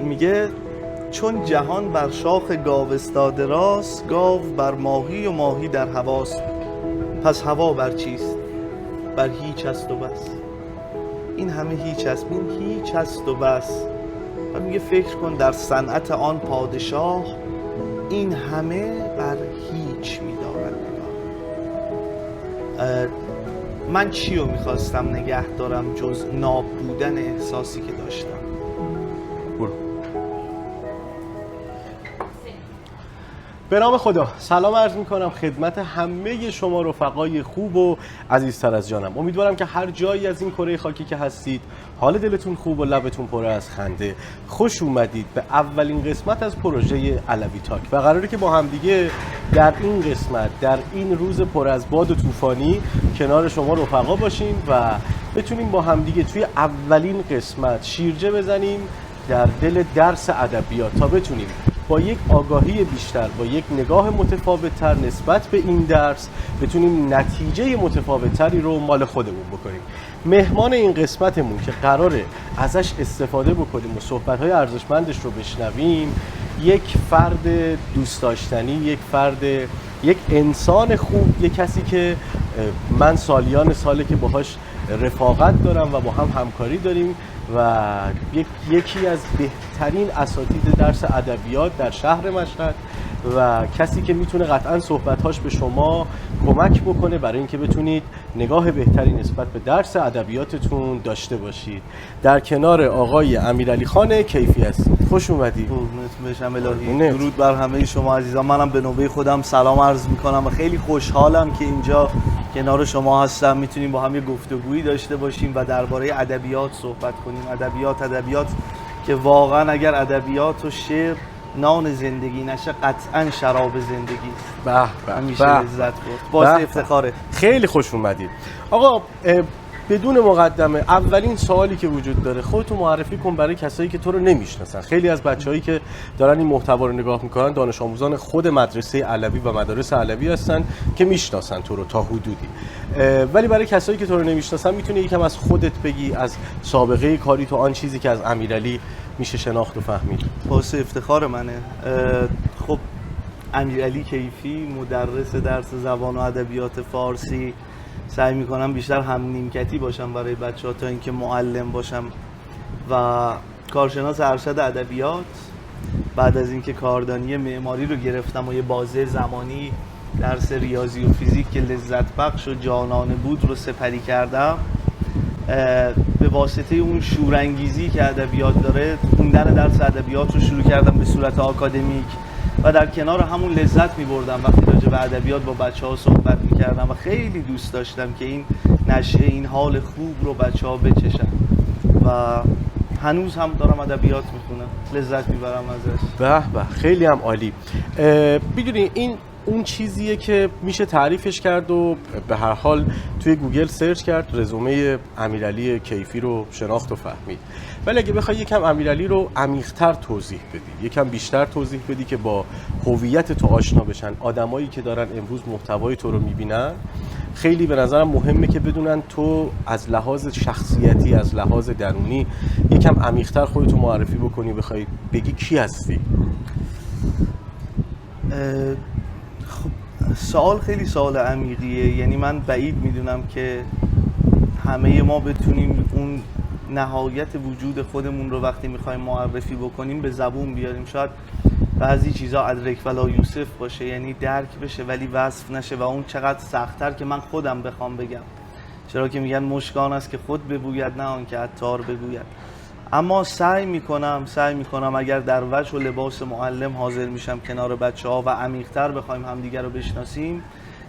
میگه چون جهان بر شاخ گاو استاده راست، گاو بر ماهی و ماهی در هواست. پس هوا بر چیست؟ بر هیچ است و بس. این همه هیچ است، این هیچ است و بس. و میگه فکر کن در صنعت آن پادشاه، این همه بر هیچ می‌دارد نگاه. من چی رو میخواستم نگه دارم جز ناب بودن احساسی که داشتم؟ برو. به نام خدا سلام عرض میکنم خدمت همه شما رفقای خوب و عزیزتر از جانم. امیدوارم که هر جایی از این کره خاکی که هستید حال دلتون خوب و لبتون پر از خنده. خوش اومدید به اولین قسمت از پروژه علوی تاک و قراره که با همدیگه در این قسمت در این روز پر از باد و طوفانی کنار شما رفقا باشیم و بتونیم با همدیگه توی اولین قسمت شیرجه بزنیم در دل درس ادبیات تا بتونیم با یک آگاهی بیشتر، با یک نگاه متفاوت‌تر نسبت به این درس بتونیم نتیجه متفاوت‌تری رو مال خودمون بکنیم. مهمان این قسمتمون که قراره ازش استفاده بکنیم و صحبت‌های ارزشمندش رو بشنویم، یک فرد دوست داشتنی، یک انسان خوب، یک کسی که من سالیان ساله که باهاش رفاقت دارم و با هم همکاری داریم و یکی از بهترین اساتید درس ادبیات در شهر مشهد و کسی که میتونه قطعا صحبت‌هاش به شما کمک بکنه برای اینکه بتونید نگاه بهتری نسبت به درس ادبیاتتون داشته باشید. در کنار آقای امیرعلی خان کیفی هستید. خوش اومدید. قربونتون بشم الهی. درود بر همه شما عزیزان. منم به نوبه خودم سلام عرض میکنم و خیلی خوشحالم که اینجا کنار شما هستم. میتونیم با هم یه گفتگویی داشته باشیم و درباره ادبیات صحبت کنیم. ادبیات که واقعا اگر ادبیات و شعر نان زندگی نشه قطعا شراب زندگی است. همیشه لذت برد. باعث افتخاره. خیلی خوش اومدید. آقا بدون مقدمه اولین سوالی که وجود داره، خودتو معرفی کن برای کسایی که تو رو نمیشناسن. خیلی از بچه‌هایی که دارن این محتوا رو نگاه میکنن دانش آموزان خود مدرسه علوی و مدارس علوی هستن که میشناسن تو رو تا حدودی، ولی برای کسایی که تو رو نمیشناسن میتونی یکم از خودت بگی، از سابقه کاری تو، آن چیزی که از امیرعلی میشه شناخت و فهمید. باعث افتخار منه. خب امیرعلی کیفی، مدرس درس زبان و ادبیات فارسی. سعی میکنم بیشتر هم نیمکتی باشم برای بچه‌ها تا اینکه معلم باشم و کارشناس ارشد ادبیات. بعد از اینکه کاردانی معماری رو گرفتم و یه بازه زمانی درس ریاضی و فیزیک که لذت بخش و جانانه بود رو سپری کردم، به واسطه اون شورانگیزی که ادبیات داره خوندن درس ادبیات رو شروع کردم به صورت آکادمیک و در کنار همون لذت می‌بردم وقتی راجع به ادبیات با بچه‌ها صحبت می‌کردم و خیلی دوست داشتم که این نشأه این حال خوب رو بچه‌ها بچشن و هنوز هم دارم ادبیات می‌خونم، لذت می‌برم ازش. به خیلی هم عالی. می‌دونی این اون چیزیه که میشه تعریفش کرد و به هر حال توی گوگل سرچ کرد، رزومه امیرعلی کیفی رو شناخت و فهمید. ولی اگه بخوای یکم امیرعلی رو عمیق‌تر توضیح بدی، یکم بیشتر توضیح بدی که با هویت تو آشنا بشن آدمایی که دارن امروز محتوای تو رو میبینن، خیلی به نظرم مهمه که بدونن تو از لحاظ شخصیتی، از لحاظ درونی یکم عمیق‌تر خودتو معرفی بکنی، بخوای بگی کی هستی. خب سوال خیلی سوال عمیقیه. یعنی من بعید میدونم که همه ما بتونیم اون نهایت وجود خودمون رو وقتی میخوایم معرفی بکنیم به زبون بیاریم. شاید بعضی چیزا ادرک ولا یوسف باشه، یعنی درک بشه ولی وصف نشه و اون چقدر سخت‌تر که من خودم بخوام بگم. چرا که میگن مشکان است که خود بگوید نه آن که عطار بگوید. اما سعی میکنم اگر در وجه و لباس معلم حاضر میشم کنار بچه‌ها و عمیق‌تر بخوایم همدیگر رو بشناسیم،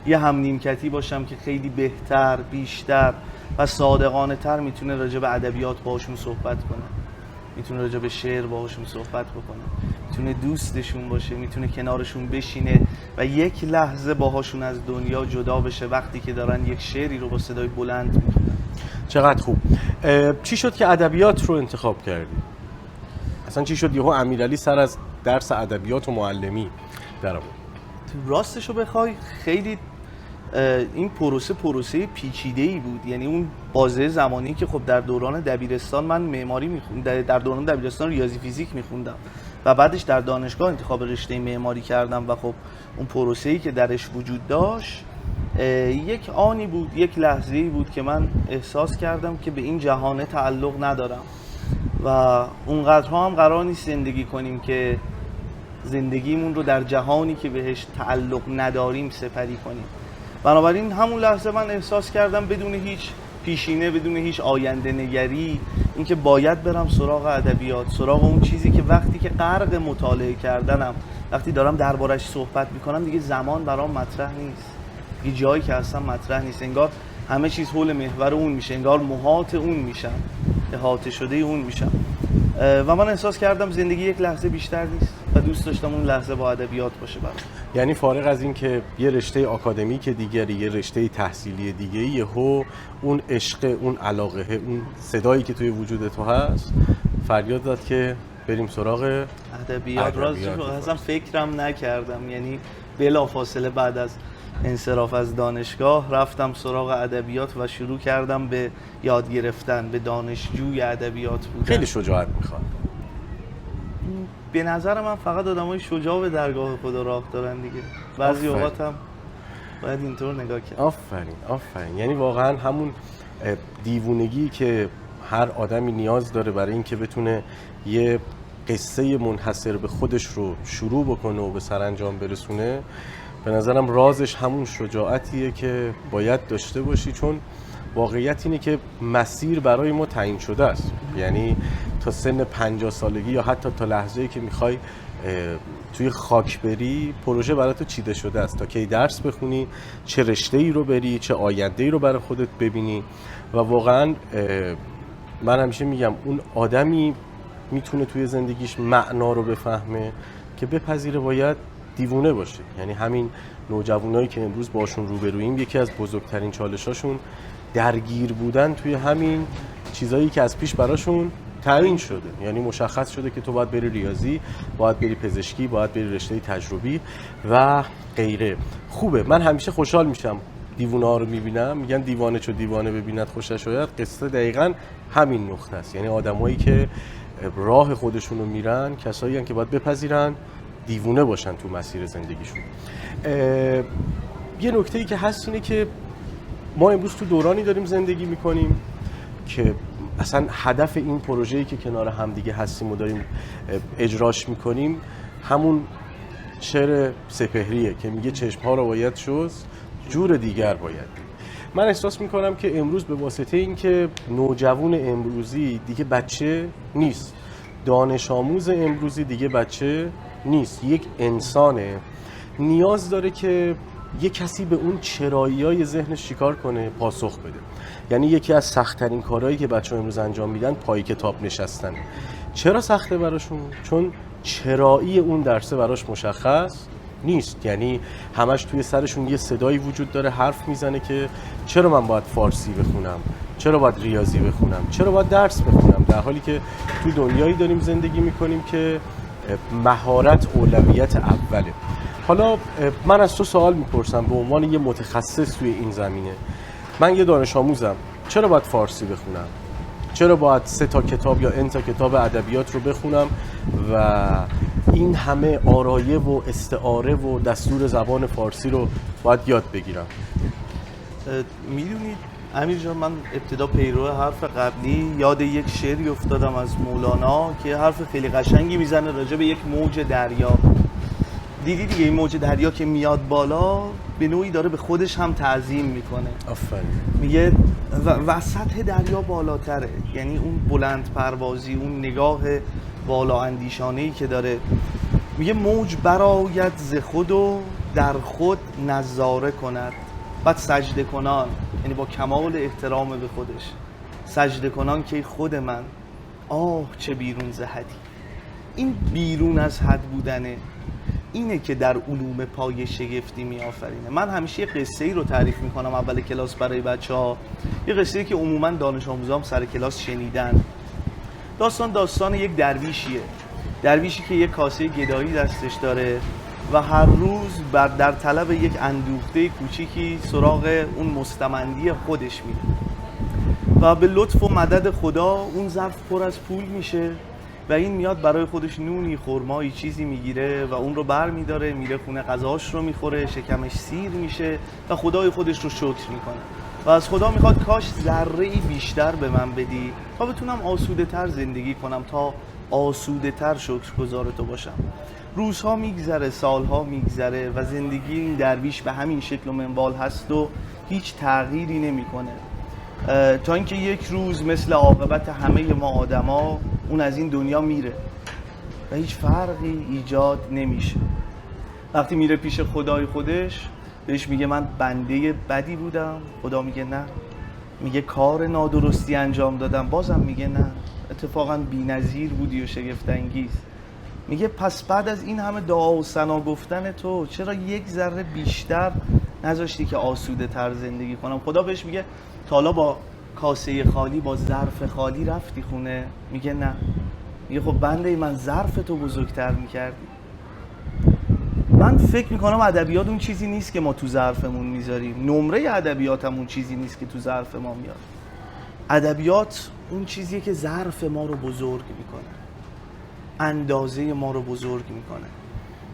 یه هم نیمکتی باشم که خیلی بهتر، بیشتر و صادقانه تر میتونه راجع به ادبیات باهاشون صحبت کنه، میتونه راجع به شعر باهاشون صحبت بکنه، میتونه دوستشون باشه، میتونه کنارشون بشینه و یک لحظه باهاشون از دنیا جدا بشه وقتی که دارن یک شعری رو با صدای بلند میخونن. چقدر خوب. چی شد که ادبیات رو انتخاب کردی؟ اصلا چی شد یهو امیرعلی سر از درس ادبیات و معلمی در آورد؟ راستشو بخوای خیلی این پروسه پیچیده‌ای بود. یعنی اون بازه زمانی که خب در دوران دبیرستان من معماری می‌خوندم، در دوران دبیرستان ریاضی فیزیک می‌خوندم و بعدش در دانشگاه انتخاب رشته معماری کردم و خب اون پروسه‌ای که درش وجود داشت یک آنی بود، یک لحظه‌ای بود که من احساس کردم که به این جهان تعلق ندارم و اونقدرها هم قرار نیست زندگی کنیم که زندگیمون رو در جهانی که بهش تعلق نداریم سپری کنیم. بنابراین همون لحظه من احساس کردم بدون هیچ پیشینه، بدون هیچ آینده نگری، اینکه باید برم سراغ ادبیات، سراغ اون چیزی که وقتی که غرق مطالعه کردنم، وقتی دارم دربارش صحبت میکنم دیگه زمان برام مطرح نیست، دیگه جایی که اصلا مطرح نیست، انگار همه چیز حول محور اون میشه، انگار محاط اون میشم، احاطه شده اون میشم و من احساس کردم زندگی یک لحظه بیشتر نیست و دوست داشتم اون لحظه با ادبیات باشه برام. یعنی فارغ از این که یه رشته آکادمیک دیگری، یه رشته تحصیلی دیگه، یهو اون عشق، اون علاقه، اون صدایی که توی وجود تو هست فریاد داد که بریم سراغ ادبیات. راستش اصلا فکرم نکردم، یعنی بلافاصله بعد از انصراف از دانشگاه رفتم سراغ ادبیات و شروع کردم به یاد گرفتن، به دانشجوی ادبیات بودن. خیلی شجاعت میخواد. به نظر من فقط آدمای شجاع به درگاه خدا راه دارن دیگه. بعضی اوقات هم باید اینطور نگاه کرد. آفرین. یعنی واقعا همون دیوونگی که هر آدمی نیاز داره برای اینکه بتونه یه قصه منحصر به خودش رو شروع بکنه و به سرانجام برسونه، به نظرم رازش همون شجاعتیه که باید داشته باشی، چون واقعیت اینه که مسیر برای ما تعیین شده است. یعنی تا سن 50 سالگی یا حتی تا لحظه‌ای که میخوای توی خاک بری، پروژه برای تو چیده شده است تا کی درس بخونی، چه رشته‌ای رو بری، چه آینده‌ای رو برای خودت ببینی. و واقعا من همیشه میگم اون آدمی میتونه توی زندگیش معنا رو بفهمه که بپذیره باید دیوونه باشه. یعنی همین نوجوانایی که امروز باشون روبرویم، یکی از بزرگترین چالشاشون درگیر بودن توی همین چیزایی که از پیش براشون تعیین شده. یعنی مشخص شده که تو باید بری ریاضی، باید بری پزشکی، باید بری رشته تجربی و غیره. خوبه، من همیشه خوشحال میشم دیوونه ها رو میبینم. میگن دیوانه چو دیوانه ببیند خوشش آید. قصه دقیقاً همین نقطه است. یعنی آدمایی که راه خودشونو میرن کسایی هستن که باید بپذیرن دیوونه باشن تو مسیر زندگیشون. یه نکته‌ای که هست اینه که ما امروز تو دورانی داریم زندگی میکنیم که اصلا هدف این پروژه‌ای که کنار همدیگه هستیم و داریم اجراش میکنیم همون شعر سپهریه که میگه چشم‌ها رو باید شست، جور دیگر باید دید. من احساس میکنم که امروز به واسطه این که نوجوان امروزی دیگه بچه نیست، دانش آموز امروزی دیگه بچه نیست، یک انسانه، نیاز داره که یک کسی به اون چرایی‌های ذهنش چیکار کنه، پاسخ بده. یعنی یکی از سخت‌ترین کارهایی که بچه‌ها امروز انجام میدن پای کتاب نشستن. چرا سخته براشون؟ چون چرایی اون درسه براش مشخص نیست. یعنی همش توی سرشون یه صدایی وجود داره حرف میزنه که چرا من باید فارسی بخونم، چرا باید ریاضی بخونم، چرا باید درس بخونم، در حالی که تو دنیایی داریم زندگی میکنیم که مهارت اولویت اوله. حالا من از تو سوال میپرسم به عنوان یه متخصص توی این زمینه، من یه دانش آموزم، چرا باید فارسی بخونم؟ چرا باید 3 تا کتاب یا n تا کتاب ادبیات رو بخونم و این همه آرایه و استعاره و دستور زبان فارسی رو باید یاد بگیرم؟ میدونید امیر جان، من ابتدا پیرو حرف قبلی یاد یک شعری افتادم از مولانا که حرف خیلی قشنگی میزنه راجع به یک موج دریا. دیدی دیگه این موج دریا که میاد بالا به نوعی داره به خودش هم تعظیم میکنه. آفرین. میگه و سطح دریا بالاتره، یعنی اون بلند پروازی، اون نگاه والا اندیشانه‌ای که داره. میگه موج برآید ز خود و در خود نظاره کند، بعد سجده کنان، یعنی با کمال احترام به خودش سجده کنان که خود من آه چه بیرون ز حدی. این بیرون از حد بودنه اینه که در علوم پای شگفتی میآفرینه. من همیشه یه قصه ای رو تعریف میکنم اول کلاس برای بچه‌ها، یه قصه ای که عموما دانش آموزام سر کلاس شنیدن. داستان یک درویشیه، درویشی که یه کاسه گدایی دستش داره و هر روز در طلب یک اندوخته کوچیکی سراغ اون مستمندی خودش میره و به لطف و مدد خدا اون ظرف پر از پول میشه و این میاد برای خودش نونی، خرمایی، چیزی میگیره و اون رو بر میداره، میره خونه غذاش رو میخوره، شکمش سیر میشه و خدای خودش رو شکر میکنه و از خدا میخواد کاش ذره‌ای بیشتر به من بدی تا بتونم آسوده تر زندگی کنم، تا آسوده تر شکرگزار تو باشم. روزها میگذره، سالها میگذره و زندگی این درویش به همین شکل و منوال هست و هیچ تغییری نمیکنه، تا اینکه یک روز مثل عاقبت همه ما آدما اون از این دنیا میره و هیچ فرقی ایجاد نمیشه. وقتی میره پیش خدای خودش بهش میگه من بنده بدی بودم، خدا میگه نه. میگه کار نادرستی انجام دادم، بازم میگه نه. اتفاقا بی‌نظیر بودی و شگفت انگیز. میگه پس بعد از این همه دعا و ثنا گفتن تو چرا یک ذره بیشتر نذاشتی که آسوده تر زندگی کنم؟ خدا بهش میگه تا حالا با کاسه خالی، با ظرف خالی رفتی خونه؟ میگه نه. میگه خب بنده من ظرف تو بزرگتر میکردی. من فکر میکنم ادبیات اون چیزی نیست که ما تو ظرفمون میذاریم، نمره ادبیات هم اون چیزی نیست که تو ظرف ما میاد. ادبیات اون چیزیه که ظرف ما رو بزرگ میکنه، اندازه ما رو بزرگ میکنه،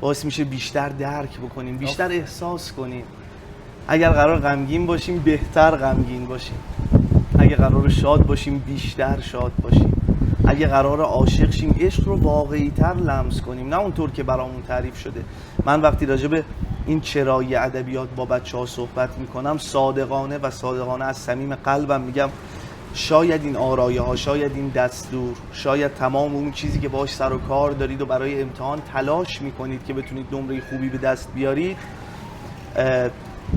باعث میشه بیشتر درک بکنیم، بیشتر احساس کنیم. اگر قرار غمگین باشیم بهتر غمگین باشیم، اگه قرار شاد باشیم بیشتر شاد باشیم، اگه قرار عاشق شیم عشق رو واقعی تر لمس کنیم، نه اونطور که برامون تعریف شده. من وقتی راجع به این چرایی ادبیات با بچه‌ها صحبت میکنم صادقانه از صمیم قلبم میگم شاید این آرایه ها، شاید این دستور، شاید تمام اون چیزی که باهاش سر و کار دارید و برای امتحان تلاش میکنید که بتونید نمره خوبی به دست بیارید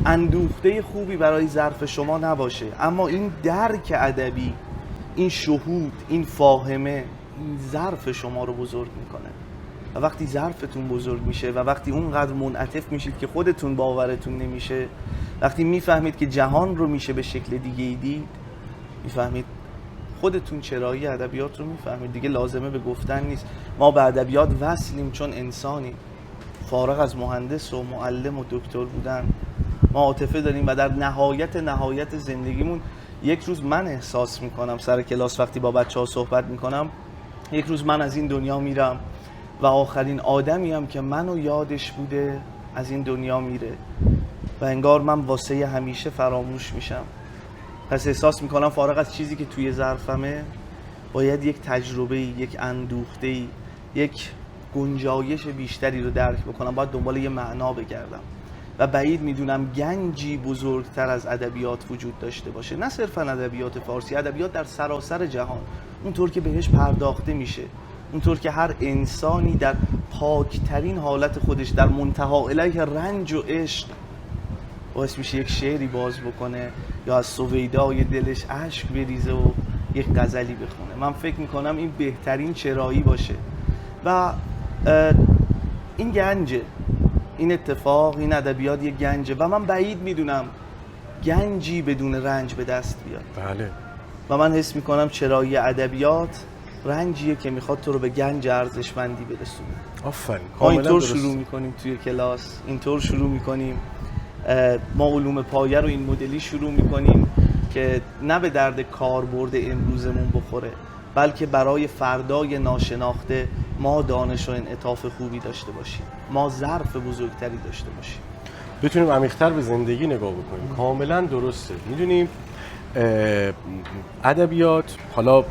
اندوخته خوبی برای ظرف شما نباشه، اما این درک ادبی، این شهود، این فاهمه، این ظرف شما رو بزرگ میکنه. و وقتی ظرفتون بزرگ میشه و وقتی اونقدر منعطف میشید که خودتون باورتون نمیشه، وقتی میفهمید که جهان رو میشه به شکل دیگه ای دید، میفهمید خودتون چرایی ادبیات رو میفهمید، دیگه لازمه به گفتن نیست. ما به ادبیات وصلیم چون انسانیم، فارغ از مهندس و معلم و دکتر بودن. ما عاطفه داریم و در نهایت زندگیمون یک روز من احساس میکنم سر کلاس وقتی با بچه‌ها صحبت میکنم، یک روز من از این دنیا میرم و آخرین آدمیم که منو یادش بوده از این دنیا میره و انگار من واسه همیشه فراموش میشم. پس احساس میکنم فارغ از چیزی که توی ظرفمه باید یک تجربه، یک اندوخته، یک گنجایش بیشتری رو درک بکنم، باید دنبال یه معنا بگردم و بعید میدونم گنجی بزرگتر از ادبیات وجود داشته باشه. نه صرفا ادبیات فارسی، ادبیات در سراسر جهان، اونطور که بهش پرداخته میشه، اونطور که هر انسانی در پاکترین حالت خودش در منتها الیه رنج و عشق باعث میشه یک شعری باز بکنه یا از سویدای دلش اشک بریزه و یک غزلی بخونه. من فکر میکنم این بهترین چرایی باشه و این گنجه، این اتفاق، این ادبیات یک گنجه و من بعید میدونم گنجی بدون رنج به دست بیاد. بله. و من حس میکنم چرایی ادبیات رنجیه که میخواد تو رو به گنج ارزشمندی برسونه. آفرین. ما اینطور شروع میکنیم توی کلاس، اینطور شروع میکنیم، ما علوم پایه رو این مدلی شروع میکنیم که نه به درد کاربرد امروزمون بخوره، بلکه برای فردای ناشناخته ما دانش و انعطاف خوبی داشته باشیم، ما ظرف بزرگتری داشته باشیم، بتونیم عمیق‌تر به زندگی نگاه بکنیم. کاملا درسته. میدونیم ادبیات، حالا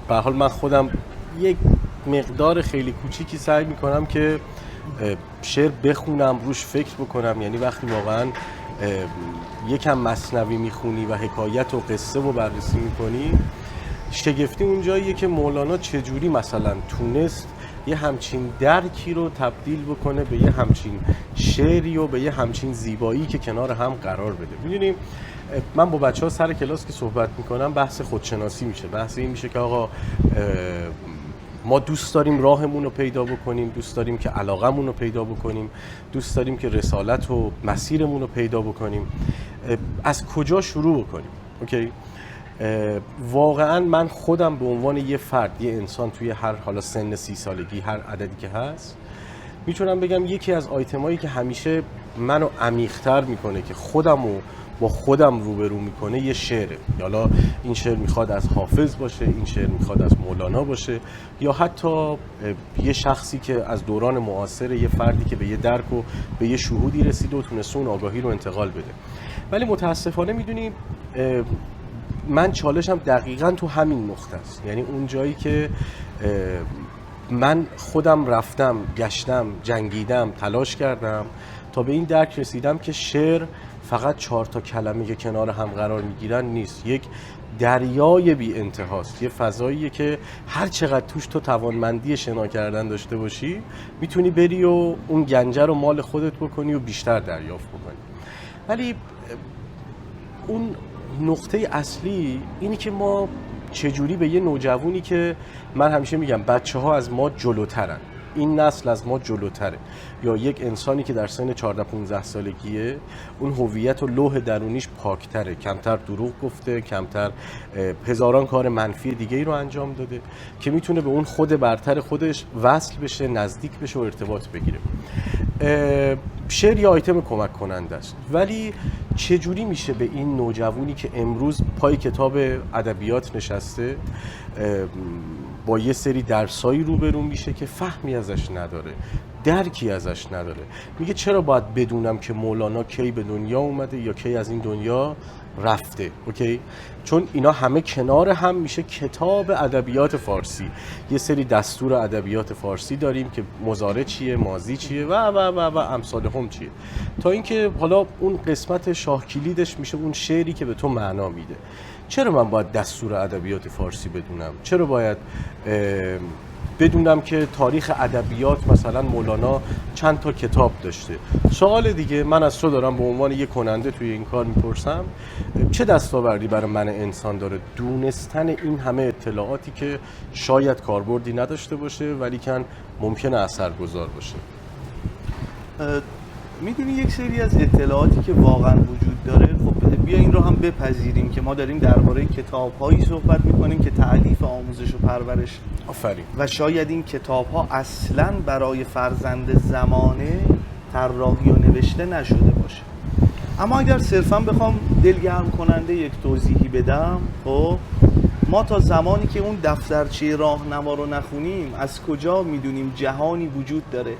به حال من خودم یک مقدار خیلی کوچیکی سعی میکنم که شعر بخونم، روش فکر بکنم. یعنی وقتی واقعا یکم مثنوی میخونی و حکایت و قصه رو بررسی میکنی، شگفتی اونجاییه که مولانا چجوری مثلا تونست یه همچین درکی رو تبدیل بکنه به یه همچین شعری و به یه همچین زیبایی که کنار هم قرار بده. میدونیم من با بچه‌ها سر کلاس که صحبت میکنم بحث خودشناسی میشه، بحث این میشه که آقا ما دوست داریم راهمون رو پیدا بکنیم، دوست داریم که علاقمون رو پیدا بکنیم، دوست داریم که رسالت و مسیرمون رو پیدا بکنیم. از کجا شروع بکنیم؟ اوکی؟ واقعا من خودم به عنوان یه فرد، یه انسان توی هر حالا سن 30 سالگی، هر عددی که هست، میتونم بگم یکی از آیتمایی که همیشه منو عمیق‌تر میکنه که خودمو با خودم روبرو میکنه یه شعره. حالا این شعر میخواد از حافظ باشه، این شعر میخواد از مولانا باشه، یا حتی یه شخصی که از دوران معاصر، یه فردی که به یه درک و به یه شهودی رسیده و تونسته اون آگاهی رو انتقال بده. ولی متاسفانه میدونی من چالشم دقیقاً تو همین نقطه است. یعنی اون جایی که من خودم رفتم، گشتم، جنگیدم، تلاش کردم تا به این درک رسیدم که شعر فقط 4 تا کلمه که کنار هم قرار میگیرن نیست، یک دریای بی انتهاست، یه فضاییه که هر چقدر توش تو توانمندی شنا کردن داشته باشی میتونی بری و اون گنجه رو مال خودت بکنی و بیشتر دریافت بکنی. ولی اون نقطه اصلی اینی که ما چجوری به یه نوجوانی که من همیشه میگم بچه‌ها از ما جلوترن، این نسل از ما جلوتره، یا یک انسانی که در سن 14-15 سالگیه اون هویت و لوح درونیش پاکتره، کمتر دروغ گفته، کمتر هزاران کار منفی دیگه ای رو انجام داده که میتونه به اون خود برتر خودش وصل بشه، نزدیک بشه و ارتباط بگیره. شعر یه آیتم کمک کننده است، ولی چجوری میشه به این نوجوانی که امروز پای کتاب ادبیات نشسته با یه سری درسایی روبرو میشه که فهمی ازش نداره، درکی ازش نداره، میگه چرا باید بدونم که مولانا کی به دنیا اومده یا کی از این دنیا رفته؟ اوکی؟ چون اینا همه کنار هم میشه کتاب ادبیات فارسی. یه سری دستور ادبیات فارسی داریم که مضارع چیه، ماضی چیه و امثال هم چیه، تا اینکه حالا اون قسمت شاه کلیدش میشه اون شعری که به تو معنا میده. چرا من باید دستور ادبیات فارسی بدونم؟ چرا باید بدونم که تاریخ ادبیات مثلا مولانا چند تا کتاب داشته؟ سوال دیگه من از تو دارم به عنوان یک کننده توی این کار میپرسم، چه دستاوردی برای من انسان داره دونستن این همه اطلاعاتی که شاید کاربردی نداشته باشه ولی کن ممکنه اثرگذار باشه؟ میدونی یک سری از اطلاعاتی که واقعا وجود داره، خب بیا این رو هم بپذیریم که ما داریم درباره کتاب‌هایی صحبت می‌کنیم که تألیف آموزش و پرورش، آفرین، و شاید این کتاب‌ها اصلاً برای فرزند زمانه طراحی و نوشته نشده باشه. اما اگر صرفاً بخوام دلگرم کننده یک توضیحی بدم، خب ما تا زمانی که اون دفترچه راهنما رو نخونیم از کجا میدونیم جهانی وجود داره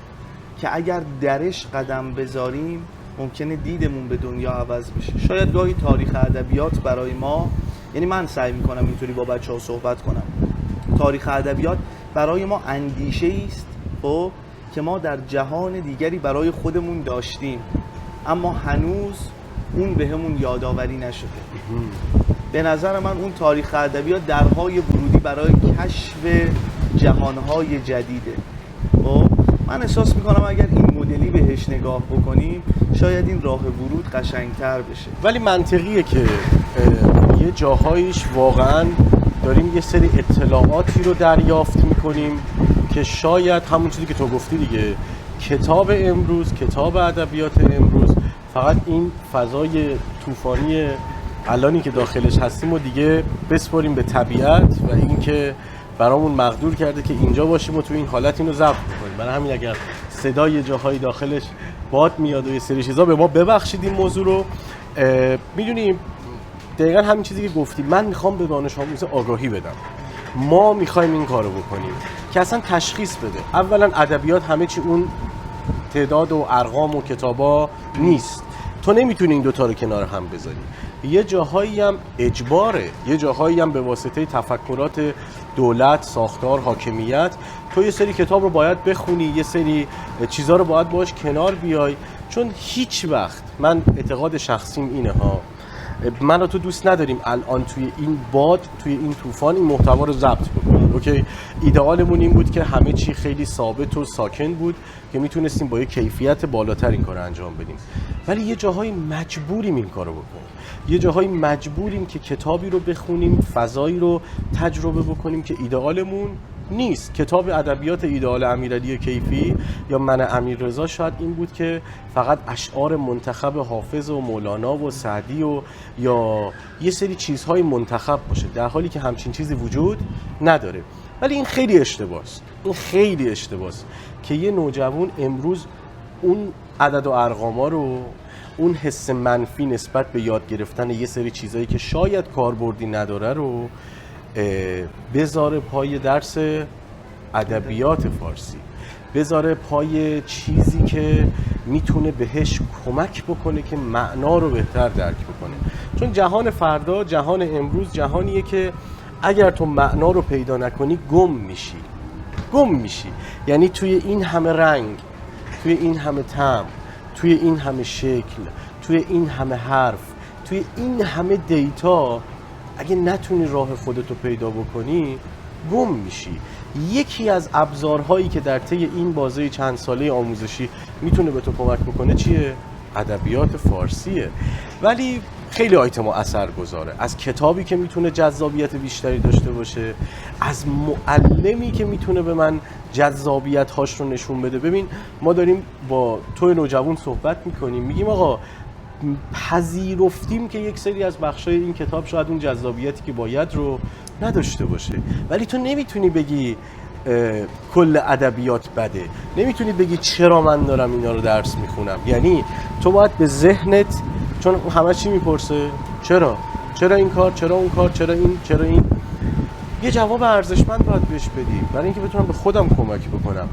که اگر درش قدم بذاریم ممکنه دیدمون به دنیا عوض بشه؟ شاید گاهی تاریخ ادبیات برای ما، یعنی من سعی میکنم اینطوری با بچه‌ها صحبت کنم، تاریخ ادبیات برای ما اندیشه‌ای است خب که ما در جهان دیگری برای خودمون داشتیم اما هنوز اون بهمون یادآوری نشده. به نظر من اون تاریخ ادبیات درهای ورودی برای کشف جهانهای جدیده. خب من احساس میکنم اگر این مدلی بهش نگاه بکنیم شاید این راه ورود قشنگتر بشه. ولی منطقیه که یه جاهایش واقعا داریم یه سری اطلاعاتی رو دریافت میکنیم که شاید همون چیزی که تو گفتی دیگه، کتاب امروز، کتاب ادبیات امروز فقط این فضای طوفانی الانی که داخلش هستیم و دیگه بسپاریم به طبیعت و اینکه برامون مقدور کرده که اینجا باشیم و تو این حالت اینو ضبط کنیم. برای همین اگر صدای جاهای داخلش باد میاد و یه سری چیزا به ما ببخشید این موضوع رو. میدونیم دقیقاً همین چیزی که گفتی، من میخوام به دانش آموز آگاهی بدم. ما میخوایم این کارو بکنیم که اصلا تشخیص بده. اولا ادبیات همه چی اون تعداد و ارقام و کتابا نیست. تو نمیتونی این دوتا رو کنار هم بذاری. یه جاهایی هم اجباره، یه جاهایی هم به واسطه تفکرات دولت، ساختار، حاکمیت تو یه سری کتاب رو باید بخونی، یه سری چیزا رو باید باش کنار بیای، چون هیچ وقت من اعتقاد شخصیم اینه ها، من و تو دوست نداریم الان توی این باد، توی این طوفان این محتوا رو ضبط بکنیم. اوکی، ایدئالمون این بود که همه چی خیلی ثابت و ساکن بود که میتونستیم با یه کیفیت بالاتر این کار رو انجام بدیم، ولی یه جاهایی مجبوریم این کارو بکنیم، یه جاهایی مجبوریم که کتابی رو بخونیم، فضایی رو تجربه بکنیم که ایدئالمون نیست. کتاب ادبیات ایدئال امیرعلی کیفی یا من امیررضا شاید این بود که فقط اشعار منتخب حافظ و مولانا و سعدی و یا یه سری چیزهای منتخب باشه، در حالی که همچین چیزی وجود نداره. ولی این خیلی اشتباهه. این خیلی اشتباهه که یه نوجوان امروز اون عدد و ارقاما رو، اون حس منفی نسبت به یاد گرفتن یه سری چیزایی که شاید کاربردی نداره رو بذاره پای درس ادبیات فارسی، بذاره پای چیزی که میتونه بهش کمک بکنه که معنا رو بهتر درک بکنه. چون جهان فردا، جهان امروز جهانیه که اگر تو معنا رو پیدا نکنی گم میشی. یعنی توی این همه رنگ، توی این همه طعم، توی این همه شکل، توی این همه حرف، توی این همه دیتا، اگه نتونی راه خودتو پیدا بکنی گم میشی. یکی از ابزارهایی که در طی این بازه چند ساله آموزشی میتونه به تو کمک بکنه چیه؟ ادبیات فارسیه. ولی خیلی آیتم اثر گذاره. از کتابی که میتونه جذابیت بیشتری داشته باشه، از معلمی که میتونه به من جذابیت هاش رو نشون بده. ببین ما داریم با تو نوجوان صحبت میکنیم، میگیم آقا پذیرفتیم که یک سری از بخشای این کتاب شاید اون جذابیتی که باید رو نداشته باشه، ولی تو نمیتونی بگی کل ادبیات بده، نمیتونی بگی چرا من دارم اینا رو درس میخونم. یعنی تو باید به ذهنت، چون همه چی میپرسه چرا این کار، چرا اون کار، چرا این یه جواب ارزشمند باید بهش بدی برای اینکه بتونم به خودم کمک بکنم.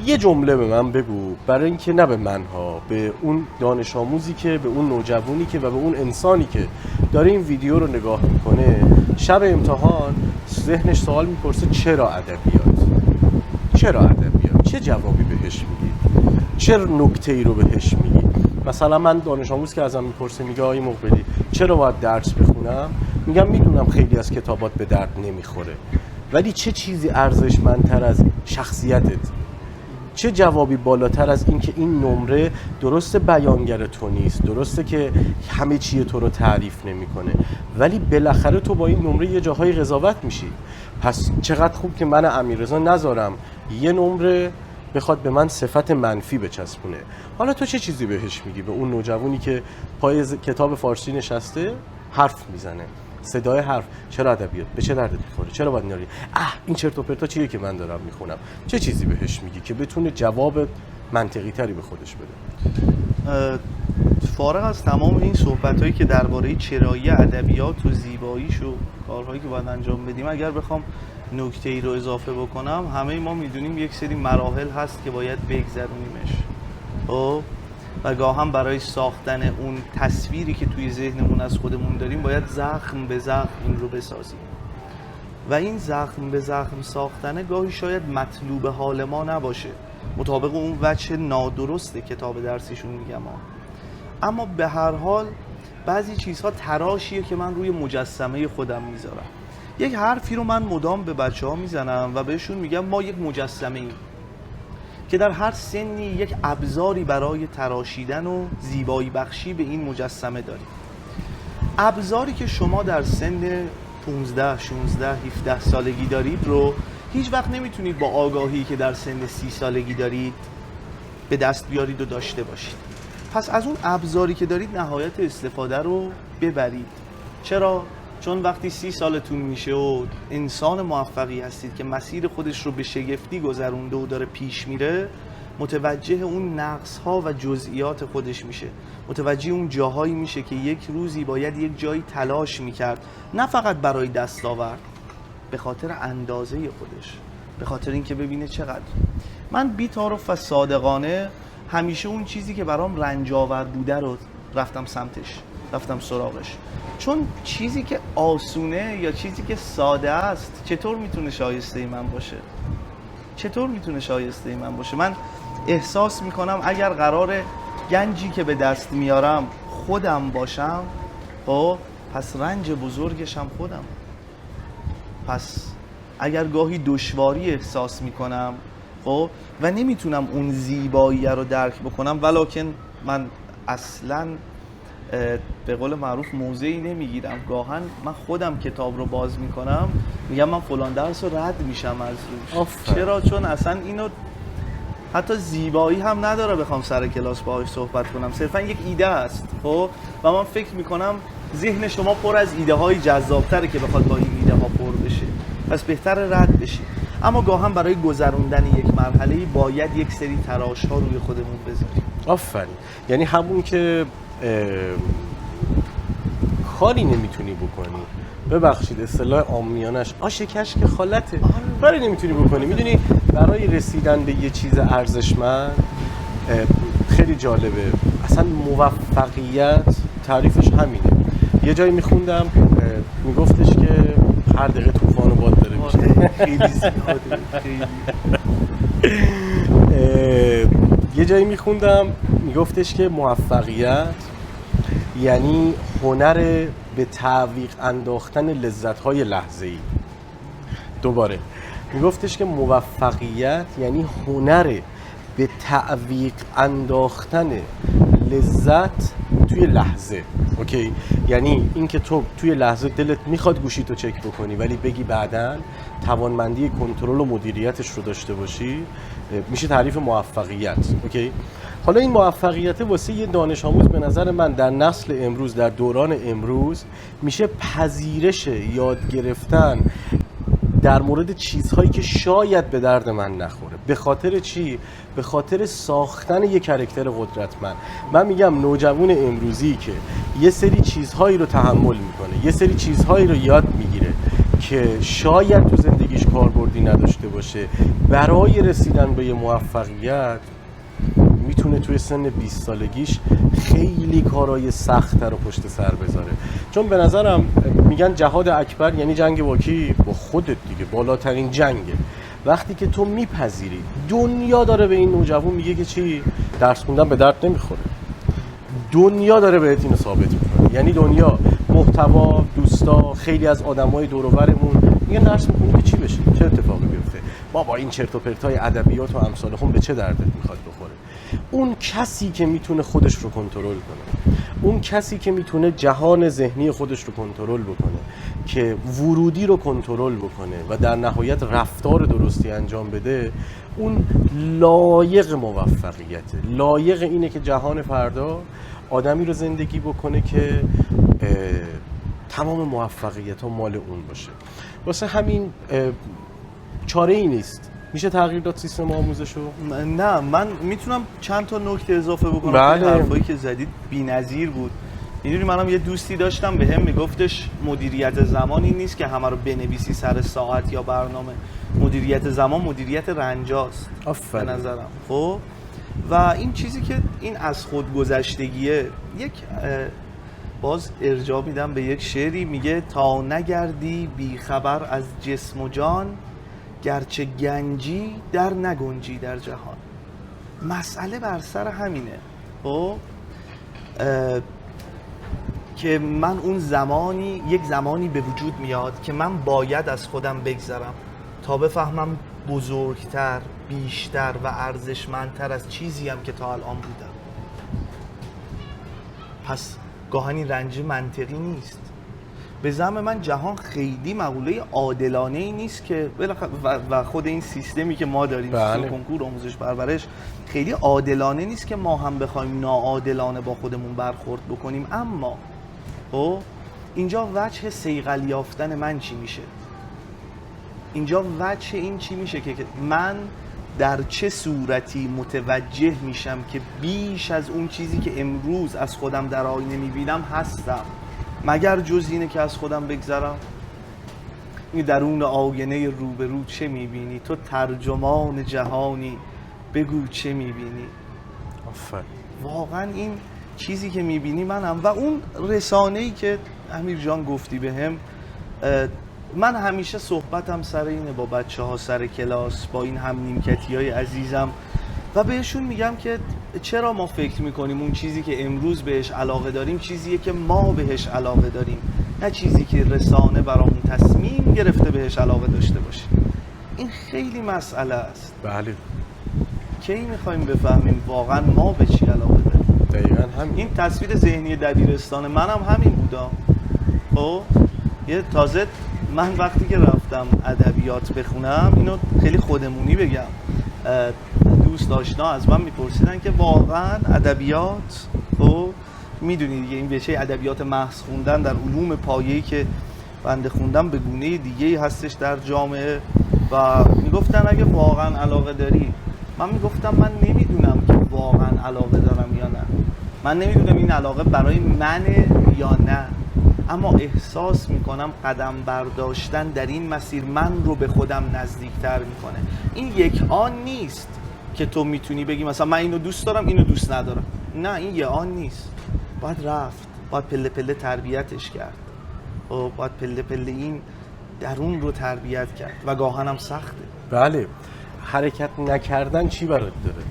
یه جمله به من بگو، برای اینکه نه به من ها، به اون دانش آموزی که، به اون نوجوانی که و به اون انسانی که داره این ویدیو رو نگاه میکنه، شب امتحان ذهنش سوال میپرسه چرا ادبیات؟ چه جوابی بهش میدی؟ چه نکته‌ای رو بهش میگی؟ مثلا من دانش آموز که ازم میپرسه، میگه آقای مقبلی چرا باید درس بخونم؟ میگم میدونم خیلی از کتابات به درد نمیخوره، ولی چه چیزی ارزشمندتر از شخصیتت؟ چه جوابی بالاتر از این که این نمره درست بیانگر تو نیست، درسته که همه چیه تو رو تعریف نمیکنه، ولی بالاخره تو با این نمره یه جاهای قضاوت میشی. پس چقدر خوب که من امیررضا نذارم یه نمره بخواد به من صفت منفی بچسبونه. حالا تو چه چیزی بهش میگی، به اون نوجوانی که پای کتاب فارسی نشسته حرف میزنه، صدای حرف، چرا ادبیات؟ به چه دردت میخوره؟ چرا باید ناری؟ این چرت و پرتا چیه که من دارم میخونم؟ چه چیزی بهش میگی که بتونه جواب منطقی تری به خودش بده؟ فارغ از تمام این صحبتایی که درباره چرایی ادبیات و زیباییش و کارهایی که باید انجام بدیم، اگر بخوام نکته‌ای رو اضافه بکنم، همه ما میدونیم یک سری مراحل هست که باید بگذرونیمش و گاهم برای ساختن اون تصویری که توی ذهنمون از خودمون داریم باید زخم به زخم این رو بسازیم و این زخم به زخم ساختنه گاهی شاید مطلوب حال ما نباشه، مطابق اون وجه نادرست کتاب درسیشون میگم اما به هر حال بعضی چیزها تراشیه که من روی مجسمه خودم میذارم. یک حرفی رو من مدام به بچه‌ها میزنم و بهشون میگم ما یک مجسمه ایم که در هر سنی یک ابزاری برای تراشیدن و زیبایی بخشی به این مجسمه داریم. ابزاری که شما در سن 15, 16, 17 سالگی دارید رو هیچ وقت نمیتونید با آگاهی که در سن 30 سالگی دارید به دست بیارید و داشته باشید. پس از اون ابزاری که دارید نهایت استفاده رو ببرید. چرا؟ چون وقتی 30 سالتون میشه و انسان موفقی هستید که مسیر خودش رو به شگفتی گذرونده و داره پیش میره، متوجه اون نقص‌ها و جزئیات خودش میشه، متوجه اون جاهایی میشه که یک روزی باید یک جایی تلاش میکرد، نه فقط برای دستاورد، به خاطر اندازه خودش، به خاطر اینکه ببینه چقدر. من بی‌تعارف و صادقانه همیشه اون چیزی که برام رنج‌آور بوده رو رفتم سمتش، رفتم سراغش، چون چیزی که آسونه یا چیزی که ساده است چطور میتونه شایسته من باشه؟ من احساس میکنم اگر قرار گنجی که به دست میارم خودم باشم، پس رنج بزرگشم خودم. پس اگر گاهی دشواری احساس میکنم و نمیتونم اون زیبایی رو درک بکنم، ولکن من اصلاً به قول معروف موضعی نمیگیرم. گاهن من خودم کتاب رو باز میکنم میگم من فلان درس رو رد میشم از روش. چرا؟ چون اصلا اینو حتی زیبایی هم نداره بخوام سر کلاس باهاش صحبت کنم، صرفا یک ایده است. خب و من فکر میکنم ذهن شما پر از ایده های جذابتره که بخواد با این ایده ها پر بشه، پس بهتر رد بشی. اما گاهن برای گذروندن یک مرحله باید یک سری تراش ها روی خودمون بذاریم. آفرین. یعنی همون که کاری نمیتونی بکنی، ببخشید اصطلاح عامیانش آش کشک خالته، کاری نمیتونی بکنی. میدونی برای رسیدن به یه چیز ارزشمند خیلی جالبه، اصلا موفقیت تعریفش همینه. یه جایی میخوندم میگفتش که هر دقیقه طوفان و باد داره میشه. خیلی زیاده، خیلی. یه جایی میخوندم میگفتش که موفقیت یعنی هنر به تعویق انداختن لذت‌های لحظه‌ای. دوباره میگفتش که موفقیت یعنی هنر به تعویق انداختن لذت توی لحظه. اوکی؟ یعنی اینکه تو توی لحظه دلت میخواد گوشی تو چک بکنی ولی بگی بعداً توانمندی کنترل و مدیریتش رو داشته باشی، میشه تعریف موفقیت. اوکی؟ حالا این موفقیت واسه یه دانش آموز به نظر من در نسل امروز، در دوران امروز، میشه پذیرش یاد گرفتن در مورد چیزهایی که شاید به درد من نخوره. به خاطر چی؟ به خاطر ساختن یک کاراکتر قدرتمند. من میگم نوجوان امروزی که یه سری چیزهایی رو تحمل میکنه، یه سری چیزهایی رو یاد میگیره که شاید تو زندگیش کاربردی نداشته باشه، برای رسیدن به یه موفقیت میتونه توی سن 20 سالگیش خیلی کارهای سخت‌تر رو پشت سر بذاره. چون به نظرم میگن جهاد اکبر یعنی جنگ با کی؟ با خودت دیگه، بالاترین جنگه. وقتی که تو میپذیری دنیا داره به این نوجوان میگه که چی؟ درس خوندن به درد نمیخوره. دنیا داره بهت اینو ثابت میکنه. یعنی دنیا، محتوا، دوستا، خیلی از آدمای دور و برمون میگن درس میخونی که چی بشه؟ چه اتفاقی بیفته؟ بابا این چرت و پرتای ادبیات و امثال هم به چه دردت میخواد بخوره؟ اون کسی که میتونه خودش رو کنترل کنه، اون کسی که میتونه جهان ذهنی خودش رو کنترل بکنه، که ورودی رو کنترل بکنه و در نهایت رفتار درستی انجام بده، اون لایق موفقیته. لایق اینه که جهان فردا آدمی رو زندگی بکنه که تمام موفقیت ها مال اون باشه. واسه همین چاره ای نیست. میشه تغییر داد سیستم آموزش رو؟ نه، من میتونم چند تا نکته اضافه بکنم. بله. حرفایی که زدید بی‌نظیر بود. میدونی منم یه دوستی داشتم به هم میگفتش مدیریت زمان این نیست که همه رو بنویسی سر ساعت یا برنامه. مدیریت زمان مدیریت رنجاست به نظرم. خب و این چیزی که این از خود گذشتگیه، یک باز ارجاع میدم به یک شعری میگه تا نگردی بی خبر از جسم و جان، گرچه گنجی در نگنجی در جهان. مسئله بر سر همینه. خب که من اون زمانی، یک زمانی به وجود میاد که من باید از خودم بگذرم تا بفهمم بزرگتر، بیشتر و ارزشمندتر از چیزیم که تا الان بودم. پس گاهن این رنج منطقی نیست. به زعم من جهان خیلی مقوله عادلانه ای نیست که و خود این سیستمی که ما داریم، بله. کنکور آموزش پرورش خیلی عادلانه نیست که ما هم بخوایم ناعادلانه با خودمون برخورد بکنیم. اما اینجا وجه صیقل یافتن من چی میشه؟ اینجا وجه این چی میشه که من در چه صورتی متوجه میشم که بیش از اون چیزی که امروز از خودم در آینه میبینم هستم، مگر جز اینه که از خودم بگذرم؟ این درون آینه روبرو چه میبینی؟ تو ترجمان جهانی بگو چه میبینی؟ آفرین. واقعا این چیزی که میبینی منم. و اون رسانه‌ای که امیر جان گفتی بهم، من همیشه صحبتم سر اینه با بچه‌ها سر کلاس، با این هم نیمکتی‌های عزیزم، و بهشون میگم که چرا ما فکر میکنیم اون چیزی که امروز بهش علاقه داریم چیزیه که ما بهش علاقه داریم، نه چیزی که رسانه برامون تصمیم گرفته بهش علاقه داشته باشیم. این خیلی مسئله است. بله. کی میخوایم بفهمیم واقعا ما به چی علاقه داریم؟ دقیقاً همین. این تصویر ذهنی دبیرستان منم همین بودم. خب یه تازه من وقتی که رفتم ادبیات بخونم، اینو خیلی خودمونی بگم، دوست آشنا از من میپرسیدن که واقعا ادبیات، خب میدونی دیگه این رشته ادبیات محض خوندن در علوم پایه‌ای که بنده خوندم به گونه دیگه‌ای هستش در جامعه، و میگفتن اگه واقعا علاقه داری. من میگفتم من نمیدونم که واقعا علاقه دارم یا نه، من نمیدونم این علاقه برای منه یا نه، اما احساس میکنم قدم برداشتن در این مسیر من رو به خودم نزدیکتر میکنه. این یک آن نیست که تو میتونی بگی مثلا من اینو دوست دارم اینو دوست ندارم. نه، این یه آن نیست، باید رفت، باید پله پله تربیتش کرد، و باید پله پله این درون رو تربیت کرد و گاهن هم سخته. بله، حرکت نکردن چی برات داره؟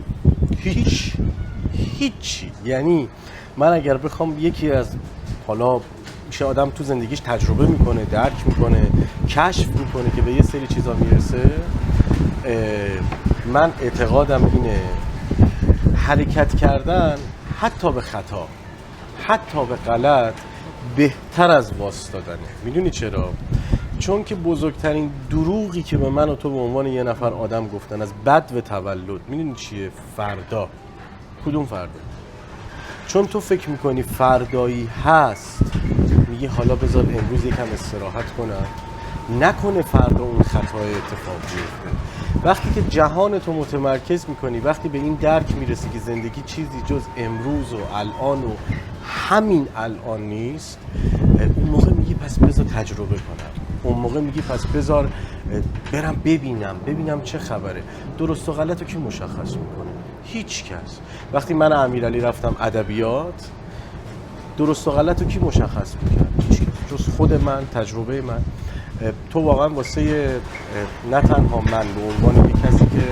هیچی. یعنی من اگر بخوام یکی از، حالا میشه آدم تو زندگیش تجربه میکنه، درک میکنه، کشف میکنه که به یه سری چیزا میرسه، من اعتقادم اینه حرکت کردن حتی به خطا، حتی به غلط، بهتر از واسطادنه. میدونی چرا؟ چون که بزرگترین دروغی که به من و تو به عنوان یه نفر آدم گفتن از بد و تولد، میدونی چیه؟ فردا. کدوم فردا؟ چون تو فکر میکنی فردایی هست، میگی حالا بذار امروز یکم استراحت کنم، نکنه فردا اون خطای اتفاق بیفته. وقتی که جهان تو متمرکز میکنی، وقتی به این درک میرسی که زندگی چیزی جز امروز و الان و همین الان نیست، اون موقع میگی پس بذار تجربه کنم، اون موقع میگی پس بذار برم ببینم چه خبره. درست و غلط رو کی مشخص میکنه؟ هیچ کس. وقتی من امیرعلی رفتم ادبیات، درست و غلط رو کی مشخص میکرد؟ هیچ کس جز خود من، تجربه من. تو واقعا واسه نه تنها من به عنوان یک کسی که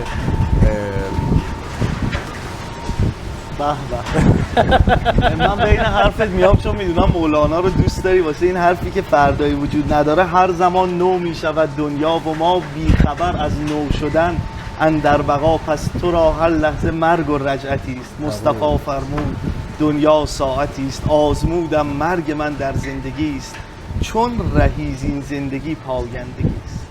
من بین حرفت میام چون میدونم مولانا رو دوست داری، واسه این حرفی که فردایی وجود نداره، هر زمان نو میشود دنیا و ما بی خبر از نو شدن اندر بقا، پس تو را هر لحظه مرگ و رجعتی است. مصطفی فرمود دنیا ساعتی است، آزمودم مرگ من در زندگی است، چون رهیز این زندگی پایندگی است.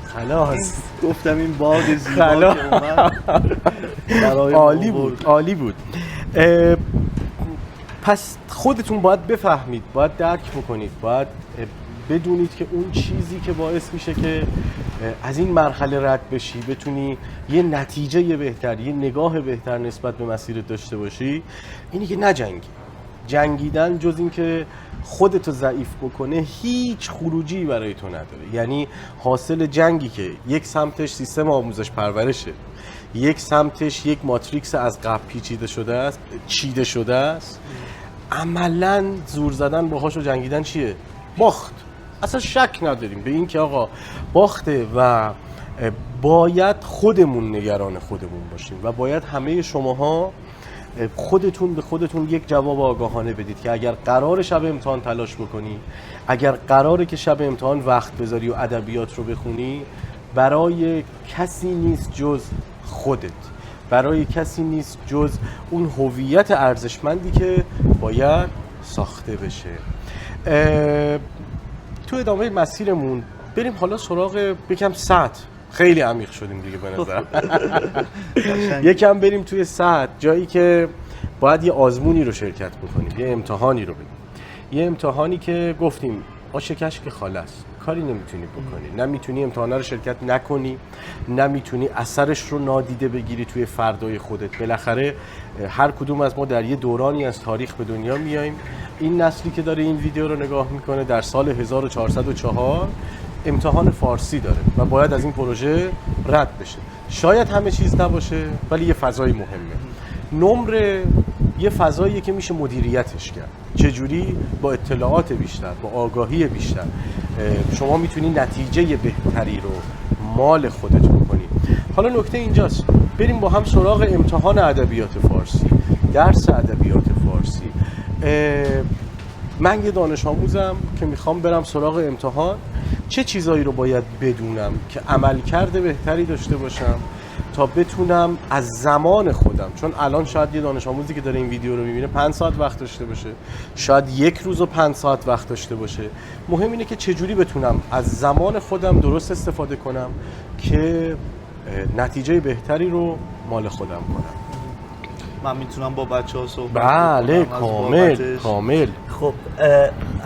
خلاص گفتم این باد زیبا که اومد عالی بود. پس خودتون باید بفهمید، باید درک بکنید، باید بدونید که اون چیزی که باعث میشه که از این مرحله رد بشی، بتونی یه نتیجه بهتر، یه نگاه بهتر نسبت به مسیرت داشته باشی، اینی که نجنگی. جنگیدن جز این که خودتو ضعیف بکنه هیچ خروجی برای تو نداره. یعنی حاصل جنگی که یک سمتش سیستم آموزش پرورشه، یک سمتش یک ماتریکس از قبل چیده شده است، عملاً زور زدن باهاش و جنگیدن چیه؟ باخت. اصلا شک نداریم به این که آقا باخته و باید خودمون نگران خودمون باشیم و باید همه شماها خودتون به خودتون یک جواب آگاهانه بدید که اگر قرار شب امتحان تلاش بکنی، اگر قراره که شب امتحان وقت بذاری و ادبیات رو بخونی، برای کسی نیست جز خودت، برای کسی نیست جز اون هویت ارزشمندی که باید ساخته بشه. تو ادامه مسیرمون بریم حالا سراغ یکم سطح. خیلی عمیق شدیم دیگه به نظر. یکم بریم توی سطح، جایی که باید یه آزمونی رو شرکت بکنیم، یه امتحانی رو بدیم، یه امتحانی که گفتیم آش کشک که خالص کاری نمیتونی بکنی، نه میتونی امتحانه رو شرکت نکنی، نه میتونی اثرش رو نادیده بگیری توی فردای خودت. بالاخره هر کدوم از ما در یه دورانی از تاریخ به دنیا میاییم. این نسلی که داره این ویدیو رو نگاه میکنه در سال 1404 امتحان فارسی داره و باید از این پروژه رد بشه. شاید همه چیز نباشه ولی یه فضای مهمه. نمره یه فضاییه که میشه مدیریتش کرد. چجوری؟ با اطلاعات بیشتر، با آگاهی بیشتر شما میتونی نتیجه بهتری رو مال خودت بکنی. حالا نکته اینجاست، بریم با هم سراغ امتحان ادبیات فارسی، درس ادبیات فارسی. من یه دانش آموزم که میخوام برم سراغ امتحان. چه چیزایی رو باید بدونم که عملکرد بهتری داشته باشم؟ تا بتونم از زمان خودم، چون الان شاید یه دانش آموزی که داره این ویدیو رو میبینه 5 ساعت وقت داشته باشه، شاید یک روز و 5 ساعت وقت داشته باشه. مهم اینه که چجوری بتونم از زمان خودم درست استفاده کنم که نتیجه بهتری رو مال خودم کنم. من میتونم با بچه‌ها صحبت بله کنم از کامل بابتش؟ کامل. خب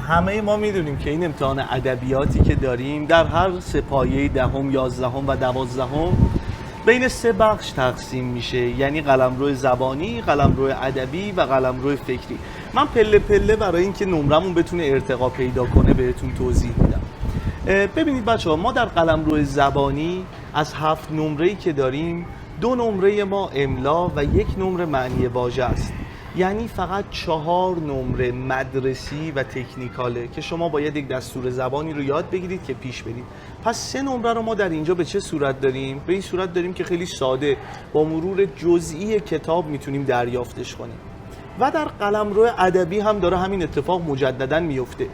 همه ما میدونیم که این امتحان ادبیاتی که داریم در هر سه پایه 10، 11 و 12 بین 3 بخش تقسیم میشه، یعنی قلمرو زبانی، قلمرو ادبی و قلمرو فکری. من پله پله برای اینکه نمرمون بتونه ارتقا پیدا کنه بهتون توضیح میدم. ببینید بچه‌ها، ما در قلمرو زبانی از 7 نمره‌ای که داریم 2 نمره ما املا و 1 نمره معنی واژه است. یعنی فقط 4 نمره مدرسی و تکنیکاله که شما باید یک دستور زبانی رو یاد بگیرید که پیش برید. پس 3 نمره رو ما در اینجا به چه صورت داریم؟ به این صورت داریم که خیلی ساده با مرور جزئی کتاب میتونیم دریافتش کنیم. و در قلمرو ادبی هم داره همین اتفاق مجددا میفته.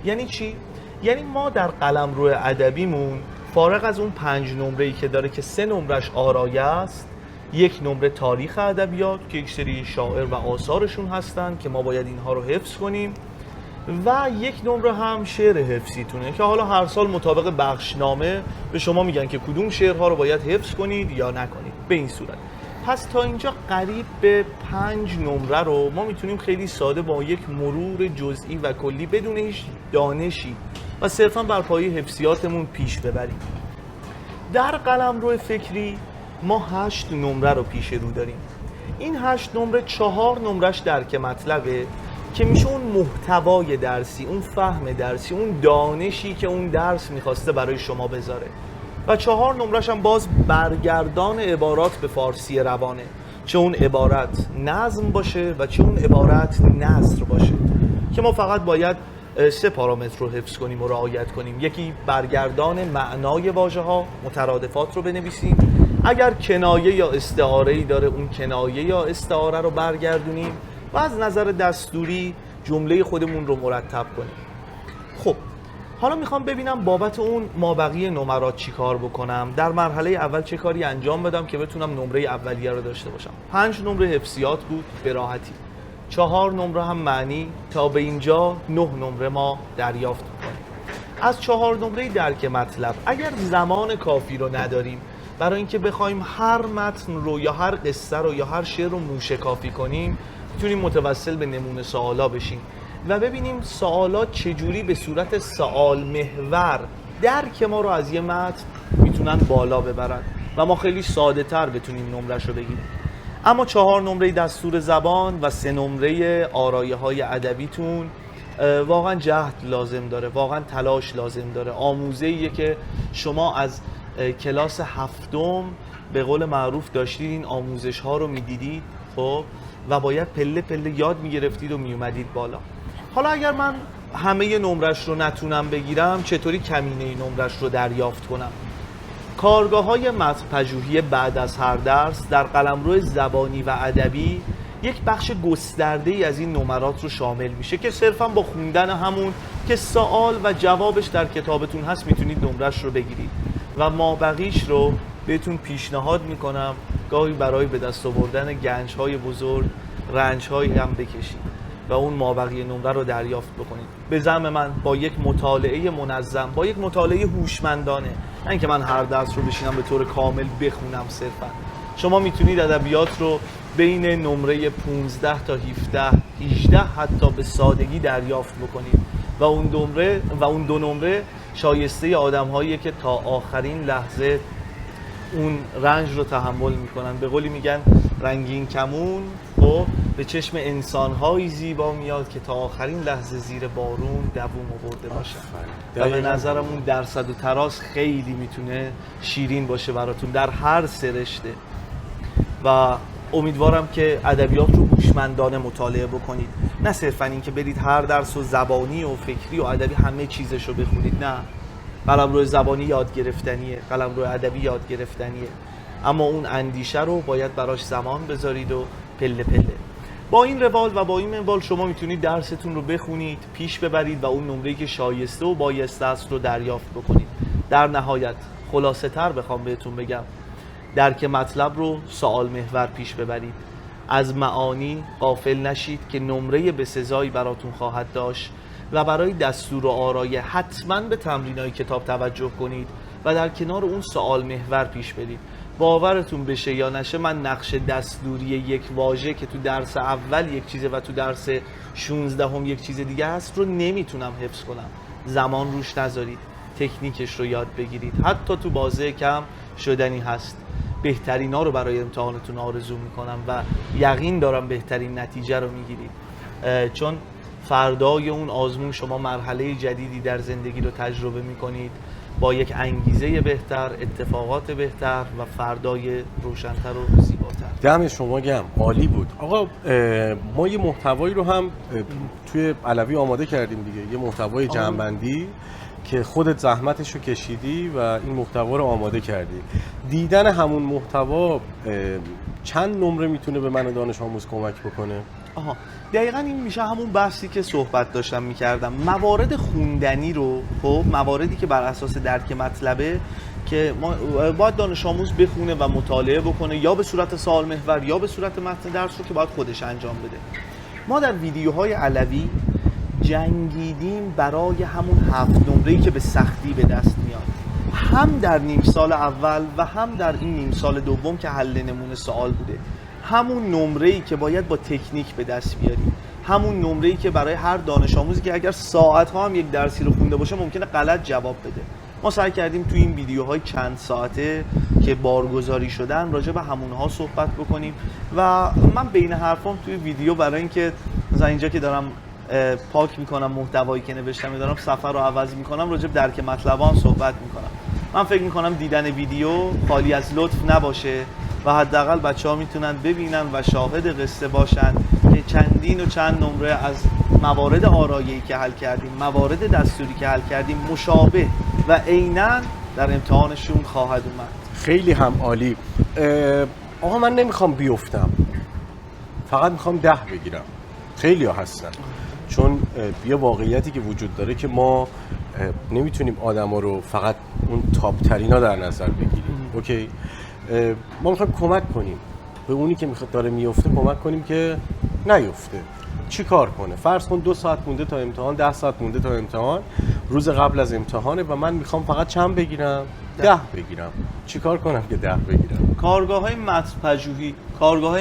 یعنی چی؟ یعنی ما در قلمرو ادبیمون فارغ از اون 5 نمره‌ای که داره که 3 نمرش آرایه است، 1 نمره تاریخ ادبیات که یک سری شاعر و آثارشون هستن که ما باید اینها رو حفظ کنیم، و 1 نمره هم شعر حفظیتونه که حالا هر سال مطابق بخشنامه به شما میگن که کدوم شعرها رو باید حفظ کنید یا نکنید. به این صورت پس تا اینجا قریب به 5 نمره رو ما میتونیم خیلی ساده با یک مرور جزئی و کلی بدون هیچ دانشی و صرفا بر پایه حفظیاتمون پیش ببریم. در قلمرو فکری ما 8 نمره رو پیش رو داریم. این 8 نمره 4 نمرش درک مطلبه که میشه اون محتوای درسی، اون فهم درسی، اون دانشی که اون درس میخواسته برای شما بذاره، و 4 نمرش هم باز برگردان عبارات به فارسی روانه، چه اون عبارت نظم باشه و چه اون عبارت نثر باشه، که ما فقط باید 3 پارامتر رو حفظ کنیم و رعایت کنیم. یکی برگردان معنای واژه ها، مترادفات رو بنویسیم، اگر کنایه یا استعاره‌ای داره اون کنایه یا استعاره رو برگردونیم، و از نظر دستوری جمله خودمون رو مرتب کنیم. خب حالا میخوام ببینم بابت اون مابقی نمرات چی کار بکنم. در مرحله اول چه کاری انجام بدم که بتونم نمره اولیه رو داشته باشم. 5 نمره حفظیات بود به راحتی، 4 نمره هم معنی. تا به اینجا 9 نمره ما دریافت میکنیم. از 4 نمره درک مطلب اگر زمان کافی رو نداریم برای اینکه بخوایم هر متن رو یا هر قصه رو یا هر شعر رو موشکافی کنیم، میتونیم متوسل به نمونه سوالا بشیم و ببینیم سوالات چجوری به صورت سوال محور درک ما رو از یه متن میتونن بالا ببرن و ما خیلی ساده تر بتونیم نمرش رو بگیریم. اما 4 نمره دستور زبان و 3 نمره آرایه های ادبیتون واقعا جهد لازم داره، واقعا تلاش لازم داره. آموزه‌ایه که شما از کلاس 7 به قول معروف داشتید این آموزش ها رو میدیدید، خب، و باید پله پله یاد میگرفتید و میومدید بالا. حالا اگر من همه نمرش رو نتونم بگیرم، چطوری کمینه نمرش رو دریافت کنم؟ کارگاه‌های متن پژوهی بعد از هر درس در قلمرو زبانی و ادبی یک بخش گسترده‌ای از این نمرات رو شامل میشه که صرفاً با خوندن همون که سوال و جوابش در کتابتون هست میتونید نمرش رو بگیرید و مابقیش رو بهتون پیشنهاد میکنم گاهی برای به دست آوردن گنج‌های بزرگ رنج‌هایی هم بکشید و اون مابقی نمره رو دریافت بکنید. به زعم من با یک مطالعه منظم، با یک مطالعه هوشمندانه، نه اینکه من هر درس رو بشینم به طور کامل بخونم صرفا، شما میتونید ادبیات رو بین نمره 15 تا 17 18 حتی به سادگی دریافت بکنید و اون 2 نمره شایسته آدم‌هایی که تا آخرین لحظه اون رنج رو تحمل میکنن. به قولی میگن رنگین کمون خب به چشم انسان‌هایی زیبا میاد که تا آخرین لحظه زیر بارون دووم آورده باشن. و به نظرم اون درصد و تراز خیلی میتونه شیرین باشه براتون در هر سرشته و امیدوارم که ادبیات رو هوشمندانه مطالعه بکنید، نه صرفا این که برید هر درس و زبانی و فکری و ادبی همه چیزش رو بخونید. نه، قلمرو زبانی یاد گرفتنیه، قلمرو ادبی یاد گرفتنیه، اما اون اندیشه رو باید براش زمان بذارید و پله پله. با این روال و با این منوال شما میتونید درستون رو بخونید، پیش ببرید و اون نمره‌ای که شایسته و بایسته است رو دریافت بکنید. در نهایت خلاصه تر بخوام بهتون بگم، درک مطلب رو سوال محور پیش ببرید. از معانی غافل نشید که نمره به سزایی براتون خواهد داشت و برای دستور و آرایه حتما به تمرینای کتاب توجه کنید و در کنار اون سوال محور پیش برید. باورتون بشه یا نشه، من نقش دستوری یک واژه که تو درس اول یک چیزه و تو درس 16 هم یک چیز دیگه هست رو نمیتونم حفظ کنم. زمان روش نذارید، تکنیکش رو یاد بگیرید. حتی تو بازه کم شدنی هست. بهترین ها رو برای امتحانتون آرزو میکنم و یقین دارم بهترین نتیجه رو میگیرید، چون فردای اون آزمون شما مرحله جدیدی در زندگی رو تجربه میکنید با یک انگیزه بهتر، اتفاقات بهتر و فردای روشن‌تر و زیباتر. دم شما گرم، عالی بود. آقا ما یه محتوایی رو هم توی علوی آماده کردیم دیگه، یه محتوای جمع‌بندی که خودت زحمتش رو کشیدی و این محتوا رو آماده کردی. دیدن همون محتوا چند نمره میتونه به من دانش آموز کمک بکنه؟ دقیقاً این میشه همون بحثی که صحبت داشتم میکردم. موارد خوندنی رو، خب مواردی که بر اساس درک مطلبه که باید دانش آموز بخونه و مطالعه بکنه، یا به صورت سوال محور یا به صورت متن درس رو که باید خودش انجام بده. ما در ویدیوهای علوی جنگیدیم برای همون 7 نمره‌ای که به سختی به دست میاد، هم در نیم سال اول و هم در این نیم سال دوم که حل نمونه سوال بوده. همون نمره‌ای که باید با تکنیک به دست بیاریم، همون نمره‌ای که برای هر دانش آموزی که اگر ساعت‌ها هم یک درسی رو خونده باشه ممکنه غلط جواب بده. ما سعی کردیم توی این ویدیوهای چند ساعته که بارگذاری شدن راجع به همونها صحبت بکنیم و من بین حرفام توی ویدیو برای اینکه مثلا اینجا که دارم پاک میکنم محتوایی که نوشتم دارم صفحه رو عوض میکنم، راجع به درک مطلبان صحبت میکنم. من فکر میکنم دیدن ویدیو خالی از لطف نباشه و حداقل بچه‌ها میتونن ببینن و شاهد قصه باشن که چندین و چند نمره از موارد آرایه‌ای که حل کردیم، موارد دستوری که حل کردیم مشابه و عیناً در امتحانشون خواهد اومد. خیلی هم عالی. آقا من نمیخوام بیفتم، فقط میخوام 10 بگیرم. خیلی ها هستن، چون یه واقعیتی که وجود داره که ما نمیتونیم آدما رو فقط اون تاپ ترینا در نظر بگیریم. اوکی، ما میخوایم کمک کنیم به اونی که میخواد داره میفته، کمک کنیم که نیفته. چی کار کنه؟ فرض کن 2 ساعت مونده تا امتحان، 10 ساعت مونده تا امتحان، روز قبل از امتحانه و من میخوام فقط چند بگیرم؟ 10 بگیرم. چی کار کنم که 10 بگیرم؟ کارگاه‌های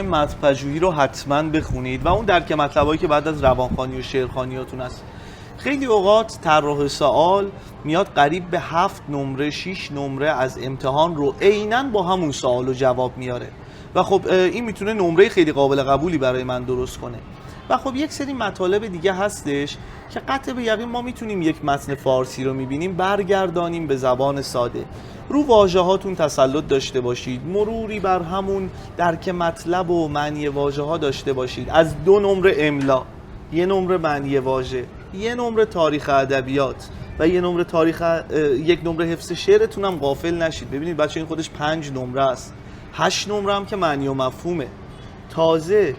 متن پژوهی رو حتما بخونید و اون درک مطلبایی که بعد از روانخوانی و شعرخوانیاتون هست. خیلی اوقات طراح سوال میاد قریب به 7 نمره 6 نمره از امتحان رو عیناً با همون سوال و جواب میاره و خب این میتونه نمره خیلی قابل قبولی برای من درست کنه. و خب یک سری مطالب دیگه هستش که قطع به یقین ما میتونیم یک متن فارسی رو میبینیم برگردانیم به زبان ساده. رو واژه‌هاتون تسلط داشته باشید، مروری بر همون درک مطلب و معنی واژه‌ها داشته باشید. از 2 نمره املا، 1 نمره معنی واژه، 1 نمره تاریخ ادبیات و 1 نمره حفظ شعرتون هم غافل نشید. ببینید بچه این خودش 5 نمره است. 8 نمره هم که معنی و مفهومه. تازه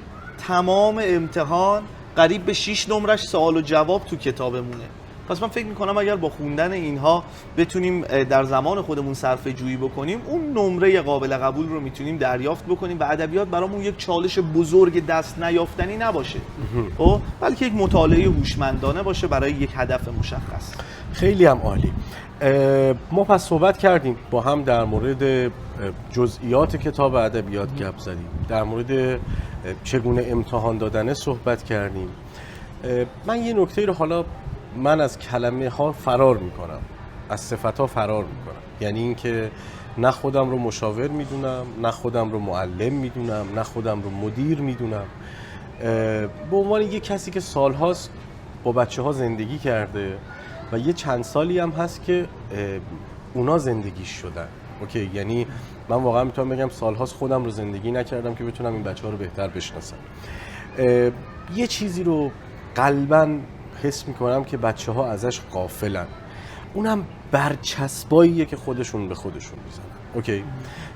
تمام امتحان قریب به 6 نمرش سوال و جواب تو کتابمونه. پس من فکر میکنم اگر با خوندن اینها بتونیم در زمان خودمون صرفه جویی بکنیم، اون نمره قابل قبول رو میتونیم دریافت بکنیم و ادبیات برامون یک چالش بزرگ دست نیافتنی نباشه، بلکه یک مطالعه هوشمندانه باشه برای یک هدف مشخص. خیلی هم عالی. ما پس صحبت کردیم با هم در مورد جزئیات کتاب ادبیات گپ زدیم، در مورد چگونه امتحان دادنه صحبت کردیم. من یه نکته رو حالا من از کلمه ها فرار میکنم، از صفت ها فرار میکنم. یعنی اینکه نه خودم رو مشاور میدونم، نه خودم رو معلم میدونم، نه خودم رو مدیر میدونم. به عنوان یک کسی که سالهاست با بچه ها زندگی کرده و یه چند سالی هم هست که اونا زندگیش شدن. اوکی، یعنی من واقعا میتونم بگم سالهاست خودم رو زندگی نکردم که بتونم این بچه ها رو بهتر بشناسم. یه چیزی رو قلباً حس میکنم که بچه ها ازش غافلن، اونم برچسباییه که خودشون به خودشون میزنن. اوکی،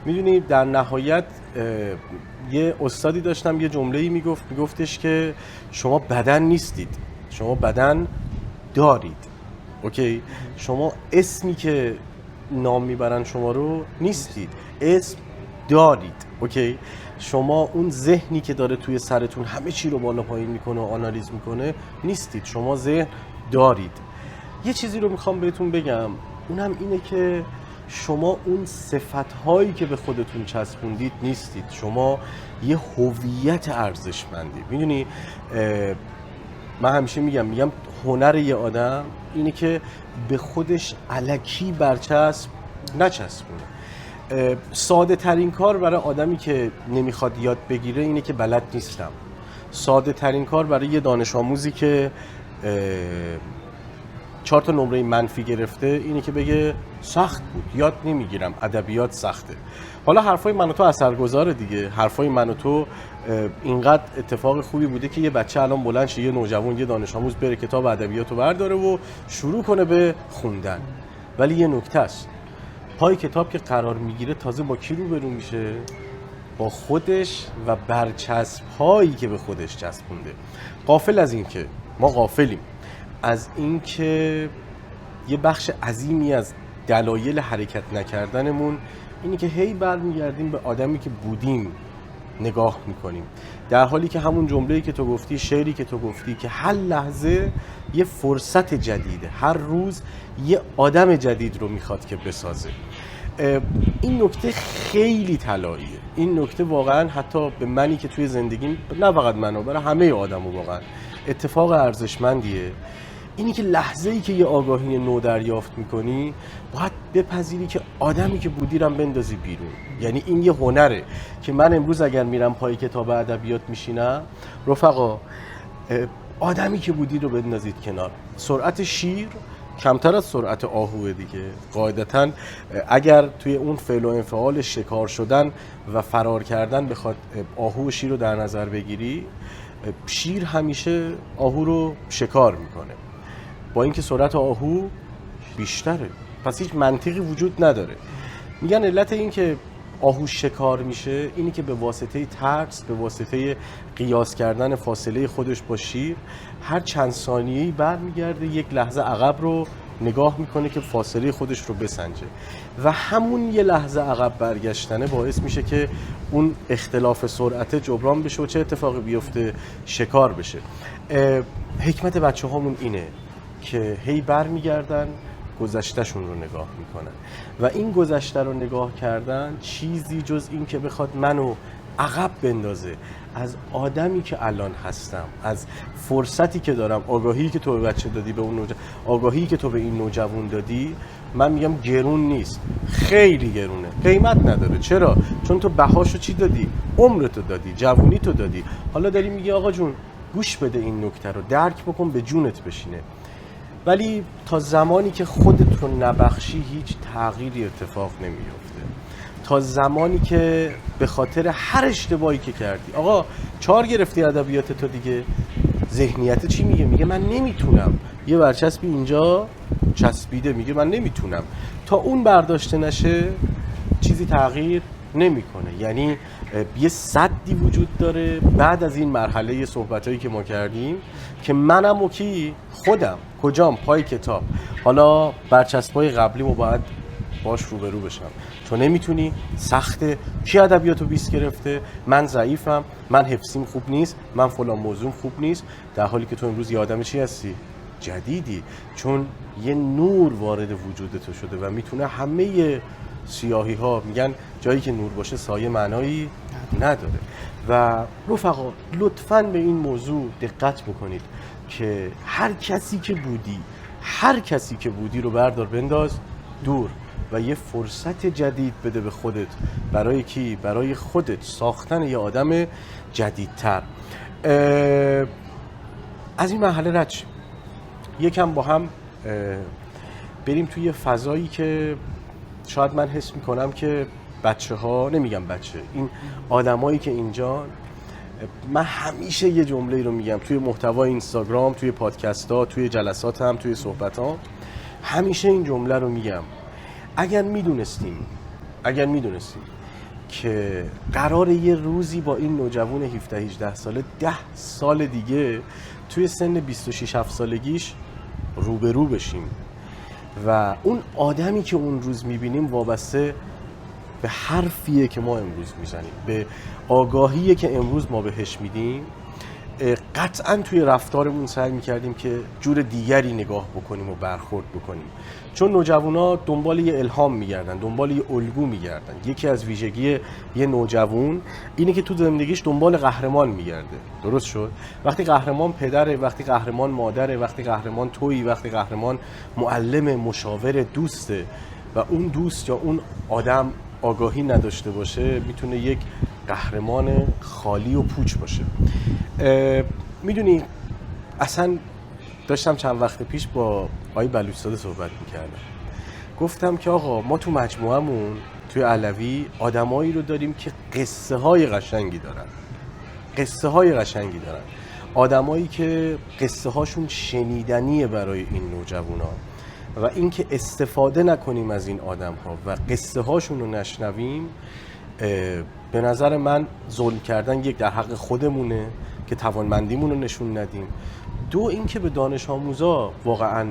میدونی در نهایت یه استادی داشتم یه جمله‌ای میگفتش که شما بدن نیستید، شما بدن دارید. اوکی، شما اسمی که نام میبرن شما رو نیستید، اسم دارید. اوکی، شما اون ذهنی که داره توی سرتون همه چی رو بالا پایین میکنه و آنالیز میکنه نیستید، شما ذهن دارید. یه چیزی رو میخوام بهتون بگم، اونم اینه که شما اون صفت‌هایی که به خودتون چسبوندید نیستید، شما یه هویت ارزشمندی. میدونی من همیشه میگم هنر یه آدم اینه که به خودش الکی برچسب نچسبونه. ساده ترین کار برای آدمی که نمیخواد یاد بگیره اینه که بلد نیستم. ساده ترین کار برای یه دانش آموزی که 4 تا نمره منفی گرفته اینه که بگه سخت بود، یاد نمیگیرم، ادبیات سخته. حالا حرفای من و تو اثرگذاره دیگه، حرفای من و تو اینقدر اتفاق خوبی بوده که یه بچه الان بلند شه، یه نوجوان، یه دانش آموز بره کتاب ادبیاتو برداره و شروع کنه به خوندن. ولی یه نکته است، پای کتاب که قرار میگیره تازه با کی روبرو میشه؟ با خودش و برچسب‌هایی که به خودش چسبونده. غافل از این که ما غافلیم از این که یه بخش عظیمی از دلایل حرکت نکردنمون اینی که هی برمیگردیم به آدمی که بودیم نگاه میکنیم، در حالی که همون جمله‌ای که تو گفتی، شعری که تو گفتی که هر لحظه یه فرصت جدیده، هر روز یه آدم جدید رو میخواد که بسازه. این نکته خیلی طلاییه، این نکته واقعا حتی به منی که توی زندگیم، نه فقط منو، برای همه آدمو واقعا اتفاق ارزشمندیه. اینی که لحظه‌ای که یه آگاهی نو دریافت میکنی باید بپذیری که آدمی که بودی رو بندازی بیرون. یعنی این یه هنره که من امروز اگر میرم پای کتاب ادبیات میشینم، رفقا آدمی که بودی رو بندازید کنار. سرعت شیر کمتر از سرعت آهوه دیگه. قاعدتاً اگر توی اون فعل و انفعال شکار شدن و فرار کردن بخواد آهو و شیر رو در نظر بگیری، شیر همیشه آهو رو شکار میکنه، با اینکه سرعت آهو بیشتره. پس هیچ منطقی وجود نداره. میگن علت این که آهو شکار میشه اینی که به واسطه ترس، به واسطه قیاس کردن فاصله خودش با شیر، هر چند ثانیه‌ای برمیگرده یک لحظه عقب رو نگاه میکنه که فاصله خودش رو بسنجه و همون یه لحظه عقب برگشتنه باعث میشه که اون اختلاف سرعت جبران بشه و چه اتفاقی بیفته؟ شکار بشه. حکمت بچه هامون اینه که هی برمیگردن گذشتهشون رو نگاه میکنن و این گذشته رو نگاه کردن چیزی جز این که بخواد منو عقب بندازه از آدمی که الان هستم، از فرصتی که دارم، آگاهی که تو به بچه دادی، به اون آگاهی که تو به این نوجوان دادی، من میگم گرون نیست، خیلی گرونه، قیمت نداره. چرا؟ چون تو بهاشو چی دادی؟ عمرتو دادی، جوونی تو دادی. حالا داری میگی آقا جون گوش بده این نکته رو، درک بکن، به جونت بشینه. ولی تا زمانی که خودت رو نبخشی هیچ تغییری اتفاق نمیفته. تا زمانی که به خاطر هر اشتباهی که کردی، آقا 4 گرفتی ادبیات تو دیگه، ذهنیت چی میگه؟ میگه من نمیتونم. یه برچسبی اینجا چسبیده میگه من نمیتونم. تا اون برداشته نشه چیزی تغییر نمیکنه. یعنی یه سدی وجود داره بعد از این مرحله صحبتایی که ما کردیم که منم و کی؟ خودم. کجام؟ پای کتاب. حالا برچسبای قبلیمو باید باش روبرو بشم. تو نمیتونی، سخته، کی ادبیاتو 20 گرفته، من ضعیفم، من حفظیم خوب نیست، من فلان موضوع خوب نیست، در حالی که تو امروز یه آدم چی هستی؟ جدیدی. چون یه نور وارد وجود تو شده و میتونه همه سیاهی ها، میگن جایی که نور باشه سایه معنایی نداره. و رفقا لطفاً به این موضوع دقت بکنید که هر کسی که بودی رو بردار بنداز دور و یه فرصت جدید بده به خودت. برای کی؟ برای خودت ساختن یه آدم جدیدتر. از این مرحله رد شیم، یکم با هم بریم توی فضایی که شاید من حس میکنم که بچه ها، نمیگم بچه، این آدمایی که اینجا، من همیشه یه جمله رو میگم توی محتوای اینستاگرام، توی پادکست ها، توی جلسات هم، توی صحبت ها، همیشه این جمله رو میگم. اگر میدونستیم که قرار یه روزی با این نوجوان 17-18 ساله 10 سال دیگه توی سن 26-7 سالگیش روبرو بشیم و اون آدمی که اون روز میبینیم وابسته به حرفیه که ما امروز میزنیم، به آگاهیه که امروز ما بهش میدیم. قطعا توی رفتارمون سعی میکردیم که جور دیگری نگاه بکنیم و برخورد بکنیم، چون نوجوانا دنبال یه الهام میگردن، دنبال یه الگو میگردن. یکی از ویژگی یه نوجوان اینه که تو زندگیش دنبال قهرمان میگرده. درست شد؟ وقتی قهرمان پدره، وقتی قهرمان مادره، وقتی قهرمان تویی، وقتی قهرمان معلم، مشاور، دوسته و اون دوست یا اون آدم آگاهی نداشته باشه، میتونه یک قهرمان خالی و پوچ باشه. میدونی اصلا داشتم چند وقت پیش با آقای بلوچ‌زاده صحبت میکردم، گفتم که آقا ما تو مجموعمون توی علوی آدمایی رو داریم که قصه های قشنگی دارن، آدمایی که قصه هاشون شنیدنیه برای این نوجوانا و اینکه استفاده نکنیم از این آدم ها و قصه هاشون رو نشنویم، به نظر من ظلم کردن یک در حق خودمونه که توانمندیمون رو نشون ندیم. دو اینکه به دانش آموزا واقعا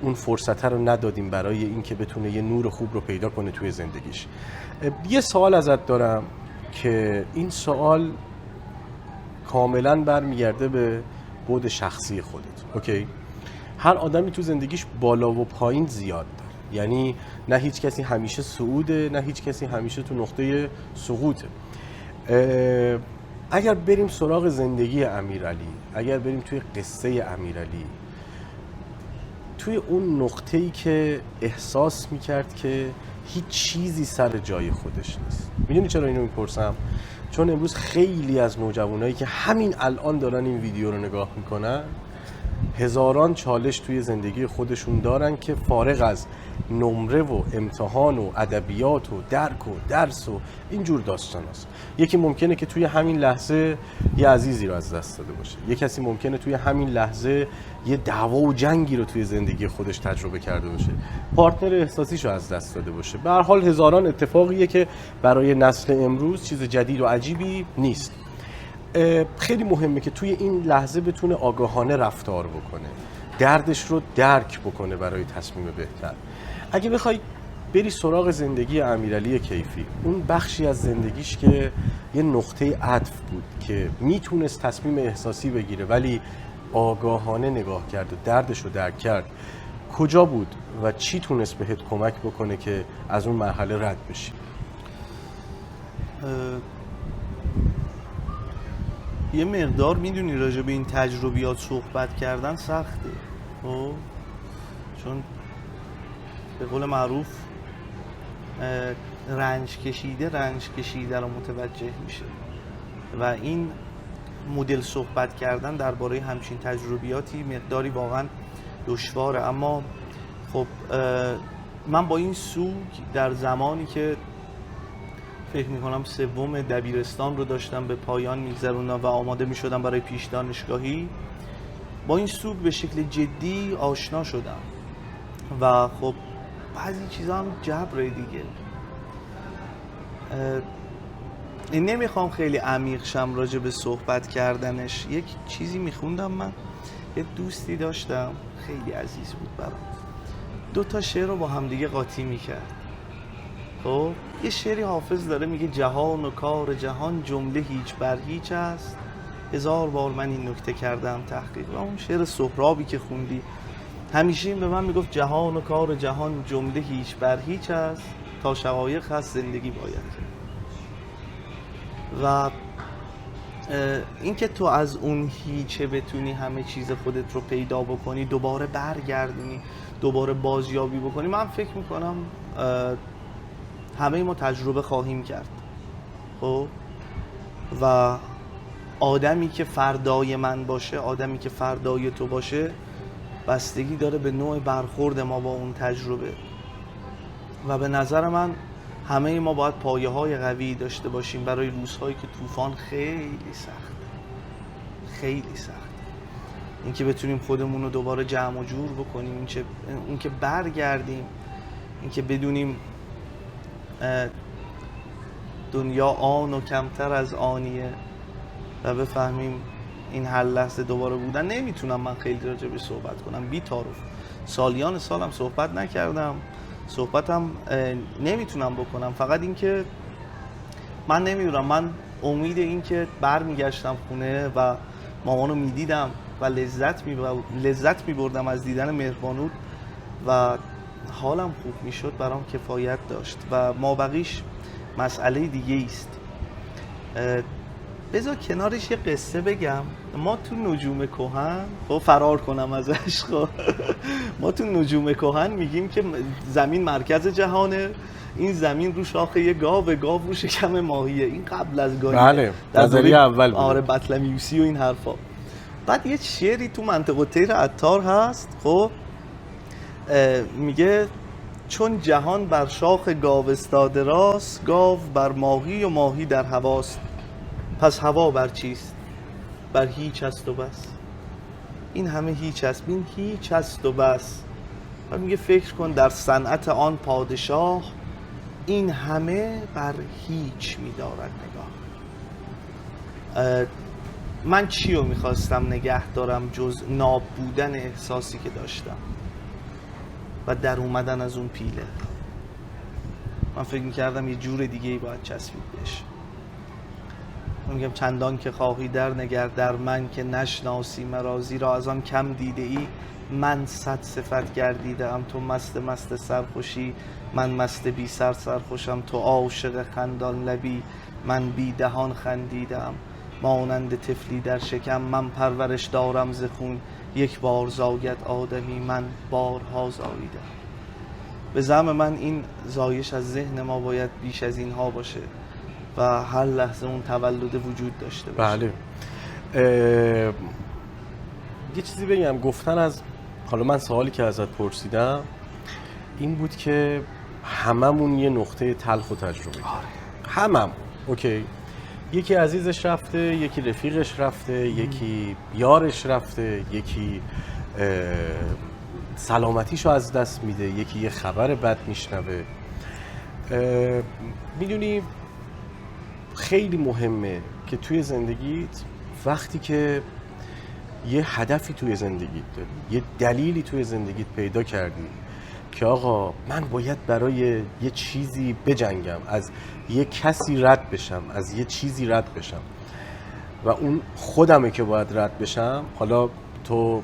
اون فرصت رو ندادیم برای اینکه بتونه یه نور خوب رو پیدا کنه توی زندگیش. یه سوال ازت دارم که این سوال کاملا برمیگرده به بعد شخصی خودت. اوکی؟ هر آدمی تو زندگیش بالا و پایین زیاد داره، یعنی نه هیچ کسی همیشه صعوده، نه هیچ کسی همیشه تو نقطه سقوطه. اگر بریم سراغ زندگی امیرعلی، اگر بریم توی قصه امیرعلی، توی اون نقطه‌ای که احساس میکرد که هیچ چیزی سر جای خودش نیست. میدونی چرا اینو میپرسم؟ چون امروز خیلی از نوجوانایی که همین الان دارن این ویدیو رو نگاه میکنن، هزاران چالش توی زندگی خودشون دارن که فارغ از نمره و امتحان و ادبیات و درک و درس و اینجور داستان هست. یکی ممکنه که توی همین لحظه یه عزیزی رو از دست داده باشه، یه کسی ممکنه توی همین لحظه یه دعوا و جنگی رو توی زندگی خودش تجربه کرده باشه، پارتنر احساسیش رو از دست داده باشه. به هر حال هزاران اتفاقیه که برای نسل امروز چیز جدید و عجیبی نیست. خیلی مهمه که توی این لحظه بتونه آگاهانه رفتار بکنه، دردش رو درک بکنه برای تصمیم بهتر. اگه بخوای بری سراغ زندگی امیرعلی کیفی، اون بخشی از زندگیش که یه نقطه عطف بود که میتونست تصمیم احساسی بگیره ولی آگاهانه نگاه کرد و دردش رو درک کرد، کجا بود و چی تونست بهت کمک بکنه که از اون مرحله رد بشی؟ یه مقدار میدونی راجع به این تجربیات صحبت کردن سخته، چون به قول معروف رنج کشیده رو متوجه میشه و این مدل صحبت کردن درباره همچین تجربیاتی مقداری واقعا دشواره. اما خب من با این سوگ در زمانی که فکر میکنم سوم دبیرستان رو داشتم به پایان میگذروندم و آماده میشدم برای پیش دانشگاهی، با این سوگ به شکل جدی آشنا شدم و خب بعضی چیزا هم جبره دیگه. نمیخوام خیلی عمیق شم راجع به صحبت کردنش. یک چیزی میخوندم، من یه دوستی داشتم خیلی عزیز بود برام، 2 شعر رو با همدیگه قاطی میکرد. خب یه شعری حافظ داره میگه جهان و کار جهان جمله هیچ بر هیچ است، 1000 بار من این نکته کردم تحقیق. و اون شعر سهرابی که خوندی همیشه این به من میگفت جهان و کار جهان جمله هیچ بر هیچ است، تا شقایق هست زندگی باید کرد. و اینکه تو از اون هیچه بتونی همه چیز خودت رو پیدا بکنی، دوباره برگردونی، دوباره بازیابی بکنی، من فکر میکنم همه ما تجربه خواهیم کرد. خب و آدمی که فردای من باشه، آدمی که فردای تو باشه، بستگی داره به نوع برخورد ما با اون تجربه. و به نظر من همه ما باید پایه‌های قوی داشته باشیم برای روزهایی که طوفان خیلی سخت، خیلی سخت. اینکه بتونیم خودمون رو دوباره جمع و جور بکنیم، اون که برگردیم، اینکه بدونیم دنیا آن و کمتر از آنیه و بفهمیم این هر لحظه دوباره بودن. نمیتونم من خیلی راجع به صحبت کنم، بی تعارف. سالیان سالم صحبت نکردم، صحبتم نمیتونم بکنم. فقط اینکه من نمیدونم، من امید این که برمیگشتم خونه و مامانو میدیدم و لذت میبردم از دیدن مهربانود و حالم خوب میشد برام کفایت داشت و ما بقیش مسئله دیگه است. بذار کنارش یه قصه بگم. ما تو نجوم کهن، خب فرار کنم ازش، خب ما تو نجوم کهن میگیم که زمین مرکز جهانه، این زمین رو شاخه یه گاو رو شکم ماهیه. این قبل از گاهی بله نظریه اول بود. آره بطلمیوسی و این حرفا. بعد یه شعری تو منطقه طیر عطار هست، خب میگه چون جهان بر شاخ گاو استاده راست، گاو بر ماهی و ماهی در هواست، پس هوا بر چیست؟ بر هیچ است و بس. این همه هیچ است، این هیچ است و بس. و میگه فکر کن در صنعت آن پادشاه، این همه بر هیچ می‌دارد نگاه. من چی رو میخواستم نگه دارم جز ناب بودن احساسی که داشتم و در اومدن از اون پیله. من فکر میکردم یه جور دیگه ای باید چسبید بهش. من میگم چندان که خواهی در نگر در من، که نشناسی مرا زیرا از آن کم دیده ای. من 100 صفت گردیدم، تو مست سرخوشی، من مست بی سرخوشم. تو عاشق خندان لبی، من بی دهان خندیدم. مانند طفلی در شکم، من پرورش دارم ز خون. یک بار زاید آدمی، من بارها زاییدم. به زعم من این زایش از ذهن ما باید بیش از اینها باشه و هر لحظه اون تولد وجود داشته باشه. بله. یه چیزی بگم، گفتن از حالا من سوالی که ازت پرسیدم این بود که هممون یه نقطه تلخ و تجربه کردیم. هممون. اوکی. یکی عزیزش رفته، یکی رفیقش رفته، یکی یارش رفته، یکی سلامتیشو از دست میده، یکی یه خبر بد میشنوه. میدونی خیلی مهمه که توی زندگیت وقتی که یه هدفی توی زندگیت داری، یه دلیلی توی زندگیت پیدا کردی که آقا من باید برای یه چیزی بجنگم، از یه کسی رد بشم، از یه چیزی رد بشم و اون خودمه که باید رد بشم. حالا تو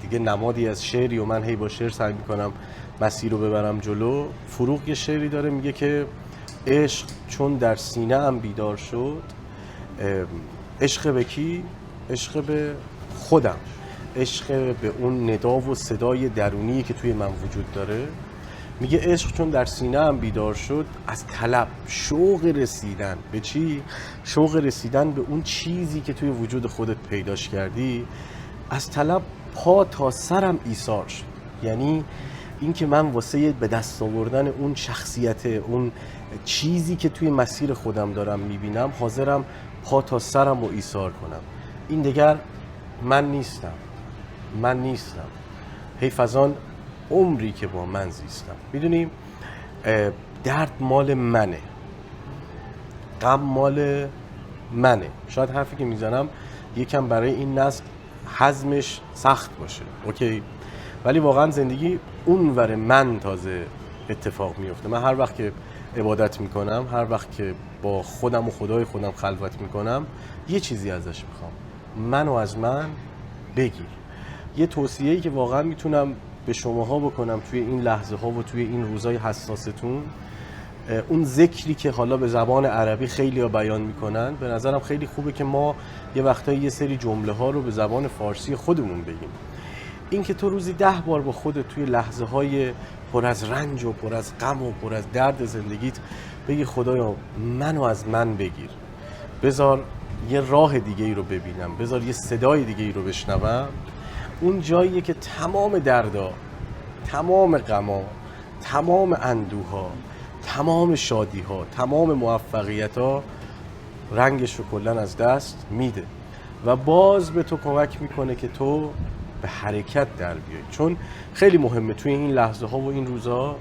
دیگه نمادی از شعری و من هی با شعر سعی میکنم مسیر رو ببرم جلو. فروغ یه شعری داره میگه که عشق چون در سینه ام بیدار شد. عشق به کی؟ عشق به خودم، عشق به اون ندا و صدای درونی که توی من وجود داره. میگه عشق چون در سینه ام بیدار شد، از طلب شوق رسیدن به چی؟ شوق رسیدن به اون چیزی که توی وجود خودت پیداش کردی، از طلب پا تا سرم ایثار شد. یعنی این که من واسه به دست آوردن اون شخصیت، اون چیزی که توی مسیر خودم دارم میبینم، حاضرم پا تا سرم رو ایثار کنم. این دیگر من نیستم. حیف از آن عمری که با من زیستم. میدونیم درد مال منه، غم مال منه. شاید حرفی که میزنم یکم برای این نسل هضمش سخت باشه، اوکی، ولی واقعا زندگی اونور من تازه اتفاق میفته. من هر وقت که عبادت میکنم، هر وقت که با خودم و خدای خودم خلوت میکنم، یه چیزی ازش میخوام، منو از من بگیر. یه توصیه‌ای که واقعا میتونم به شماها بکنم توی این لحظه ها و توی این روزای حساستون، اون ذکری که حالا به زبان عربی خیلی ها بیان میکنن، به نظرم خیلی خوبه که ما یه وقتایی یه سری جمله ها رو به زبان فارسی خودمون بگیم. این که تو روزی 10 بار با خودت توی لحظه های پر از رنج و پر از غم و پر از درد زندگیت بگی خدایا منو از من بگیر، بذار یه راه دیگه ای رو ببینم، بذار یه صدای دیگه ای رو بشنوم. اون جاییه که تمام دردا، تمام غما، تمام اندوها، تمام شادیها، تمام موفقیت‌ها رنگش رو کلاً از دست میده و باز به تو کمک میکنه که تو به حرکت در بیای. چون خیلی مهمه توی این لحظه ها و این روزها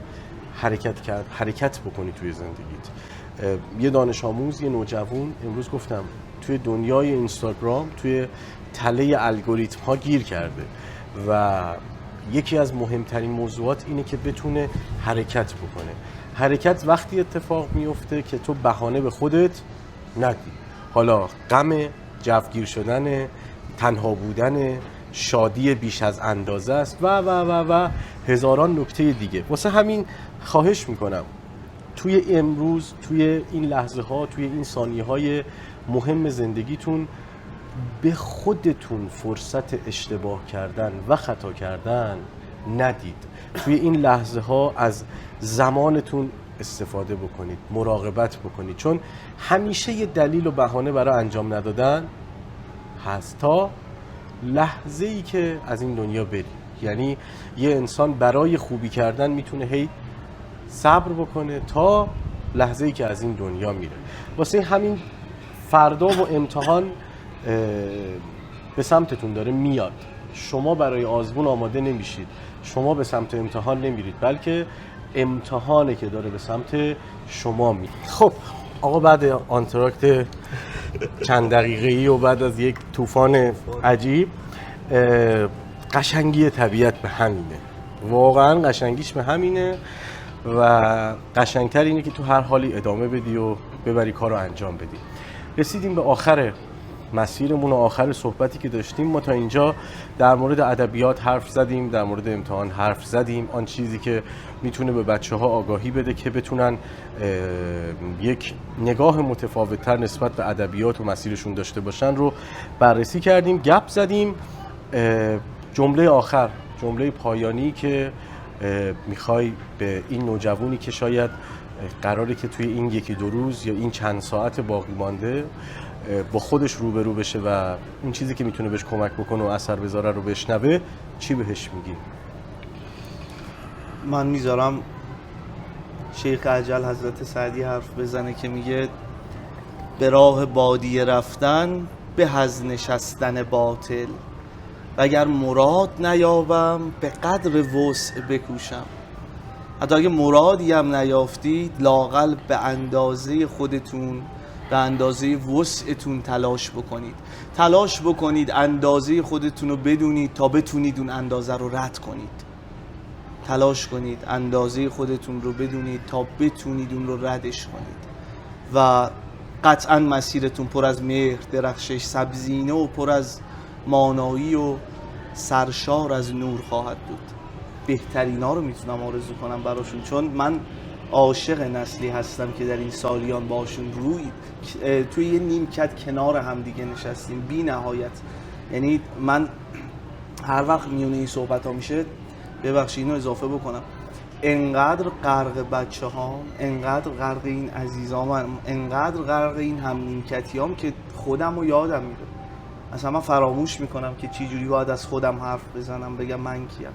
حرکت بکنی توی زندگیت. یه دانش آموز، یه نوجوان امروز گفتم توی دنیای اینستاگرام، توی تله الگوریتم ها گیر کرده و یکی از مهمترین موضوعات اینه که بتونه حرکت بکنه. حرکت وقتی اتفاق میفته که تو بهانه به خودت ندی، حالا غم، جوگیر شدن، تنها بودن، شادی بیش از اندازه است و هزاران نکته دیگه. واسه همین خواهش میکنم توی امروز، توی این لحظه ها، توی این ثانیه های مهم زندگیتون به خودتون فرصت اشتباه کردن و خطا کردن ندید. توی این لحظه ها از زمانتون استفاده بکنید، مراقبت بکنید، چون همیشه یه دلیل و بهانه برای انجام ندادن هست تا لحظه ای که از این دنیا بری. یعنی یه انسان برای خوبی کردن میتونه هی صبر بکنه تا لحظه ای که از این دنیا میره. واسه همین فردا و امتحان به سمتتون داره میاد. شما برای آزمون آماده نمیشید، شما به سمت امتحان نمیرید، بلکه امتحانه که داره به سمت شما میره. خب آقا، بعد آنتراکت چند دقیقه‌ای و بعد از یک طوفان عجیب، قشنگی طبیعت به همینه، واقعا قشنگیش به همینه و قشنگتر اینه که تو هر حالی ادامه بدی و ببری کار رو انجام بدی. رسیدیم به آخر مسیرمون و آخر صحبتی که داشتیم. ما تا اینجا در مورد ادبیات حرف زدیم، در مورد امتحان حرف زدیم، آن چیزی که میتونه به بچه‌ها آگاهی بده که بتونن یک نگاه متفاوت‌تر نسبت به ادبیات و مسیرشون داشته باشن رو بررسی کردیم، گپ زدیم. جمله آخر، جمله پایانی که میخوای به این نوجوانی که شاید قراره که توی این یکی دو روز یا این چند ساعت باقی مانده با خودش روبرو بشه و اون چیزی که میتونه بهش کمک بکنه و اثر بذاره رو بشنوه، چی بهش میگی؟ من میذارم شیخ اجل حضرت سعدی حرف بزنه که میگه به راه بادیه رفتن به از نشستن باطل، و اگر مراد نیابم به قدر وسع بکوشم. حتی اگه مرادی هم نیافتید، لااقل به اندازه خودتون، به اندازه وسعتون تلاش بکنید. تلاش بکنید اندازه خودتون رو بدونید تا بتونید اون اندازه رو رد کنید. تلاش کنید اندازه خودتون رو بدونید تا بتونید اون رو ردش کنید و قطعا مسیرتون پر از مهر، درخشش، سبزینه و پر از مانایی و سرشار از نور خواهد بود. بهترینا رو میتونم آرزو کنم براشون، چون من عاشق نسلی هستم که در این سالیان باشون توی یه نیمکت کنار هم دیگه نشستیم بی نهایت. یعنی من هر وقت میونه این صحبت ها میشه، ببخشید اینو اضافه بکنم، انقدر غرق بچه ها، انقدر غرق این عزیزام، انقدر غرق این هم نیمکتی هم که خودم رو یادم میره. اصلا من فراموش میکنم که چی جوری باید از خودم حرف بزنم، بگم من کیم.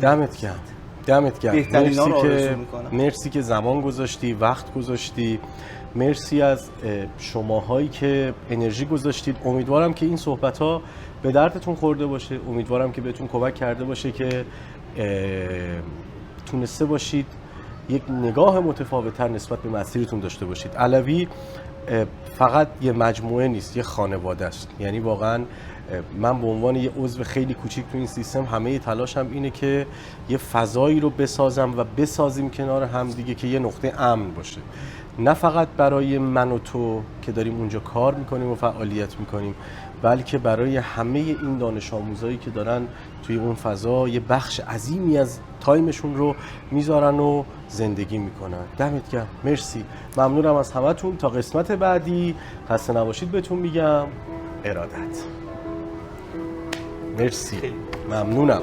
دمت گرم، دمت گرم. مرسی که زمان گذاشتی، وقت گذاشتی. مرسی از شماهایی که انرژی گذاشتید. امیدوارم که این صحبت‌ها به دردتون خورده باشه. امیدوارم که بهتون کمک کرده باشه که تونسته باشید یک نگاه متفاوت‌تر نسبت به مسیرتون داشته باشید. علوی فقط یه مجموعه نیست، یه خانواده است. یعنی واقعا من به عنوان یه عضو خیلی کوچیک تو این سیستم همه تلاشم اینه که یه فضایی رو بسازم و بسازیم کنار هم دیگه که یه نقطه امن باشه، نه فقط برای من و تو که داریم اونجا کار میکنیم و فعالیت میکنیم، بلکه برای همه این دانش آموزایی که دارن توی اون فضا یه بخش عظیمی از تایمشون رو میذارن و زندگی میکنن. دمت گرم، مرسی، ممنونم از همتون. تا قسمت بعدی خسته نباشید بهتون میگم. ارادت. مرسی، ممنونم.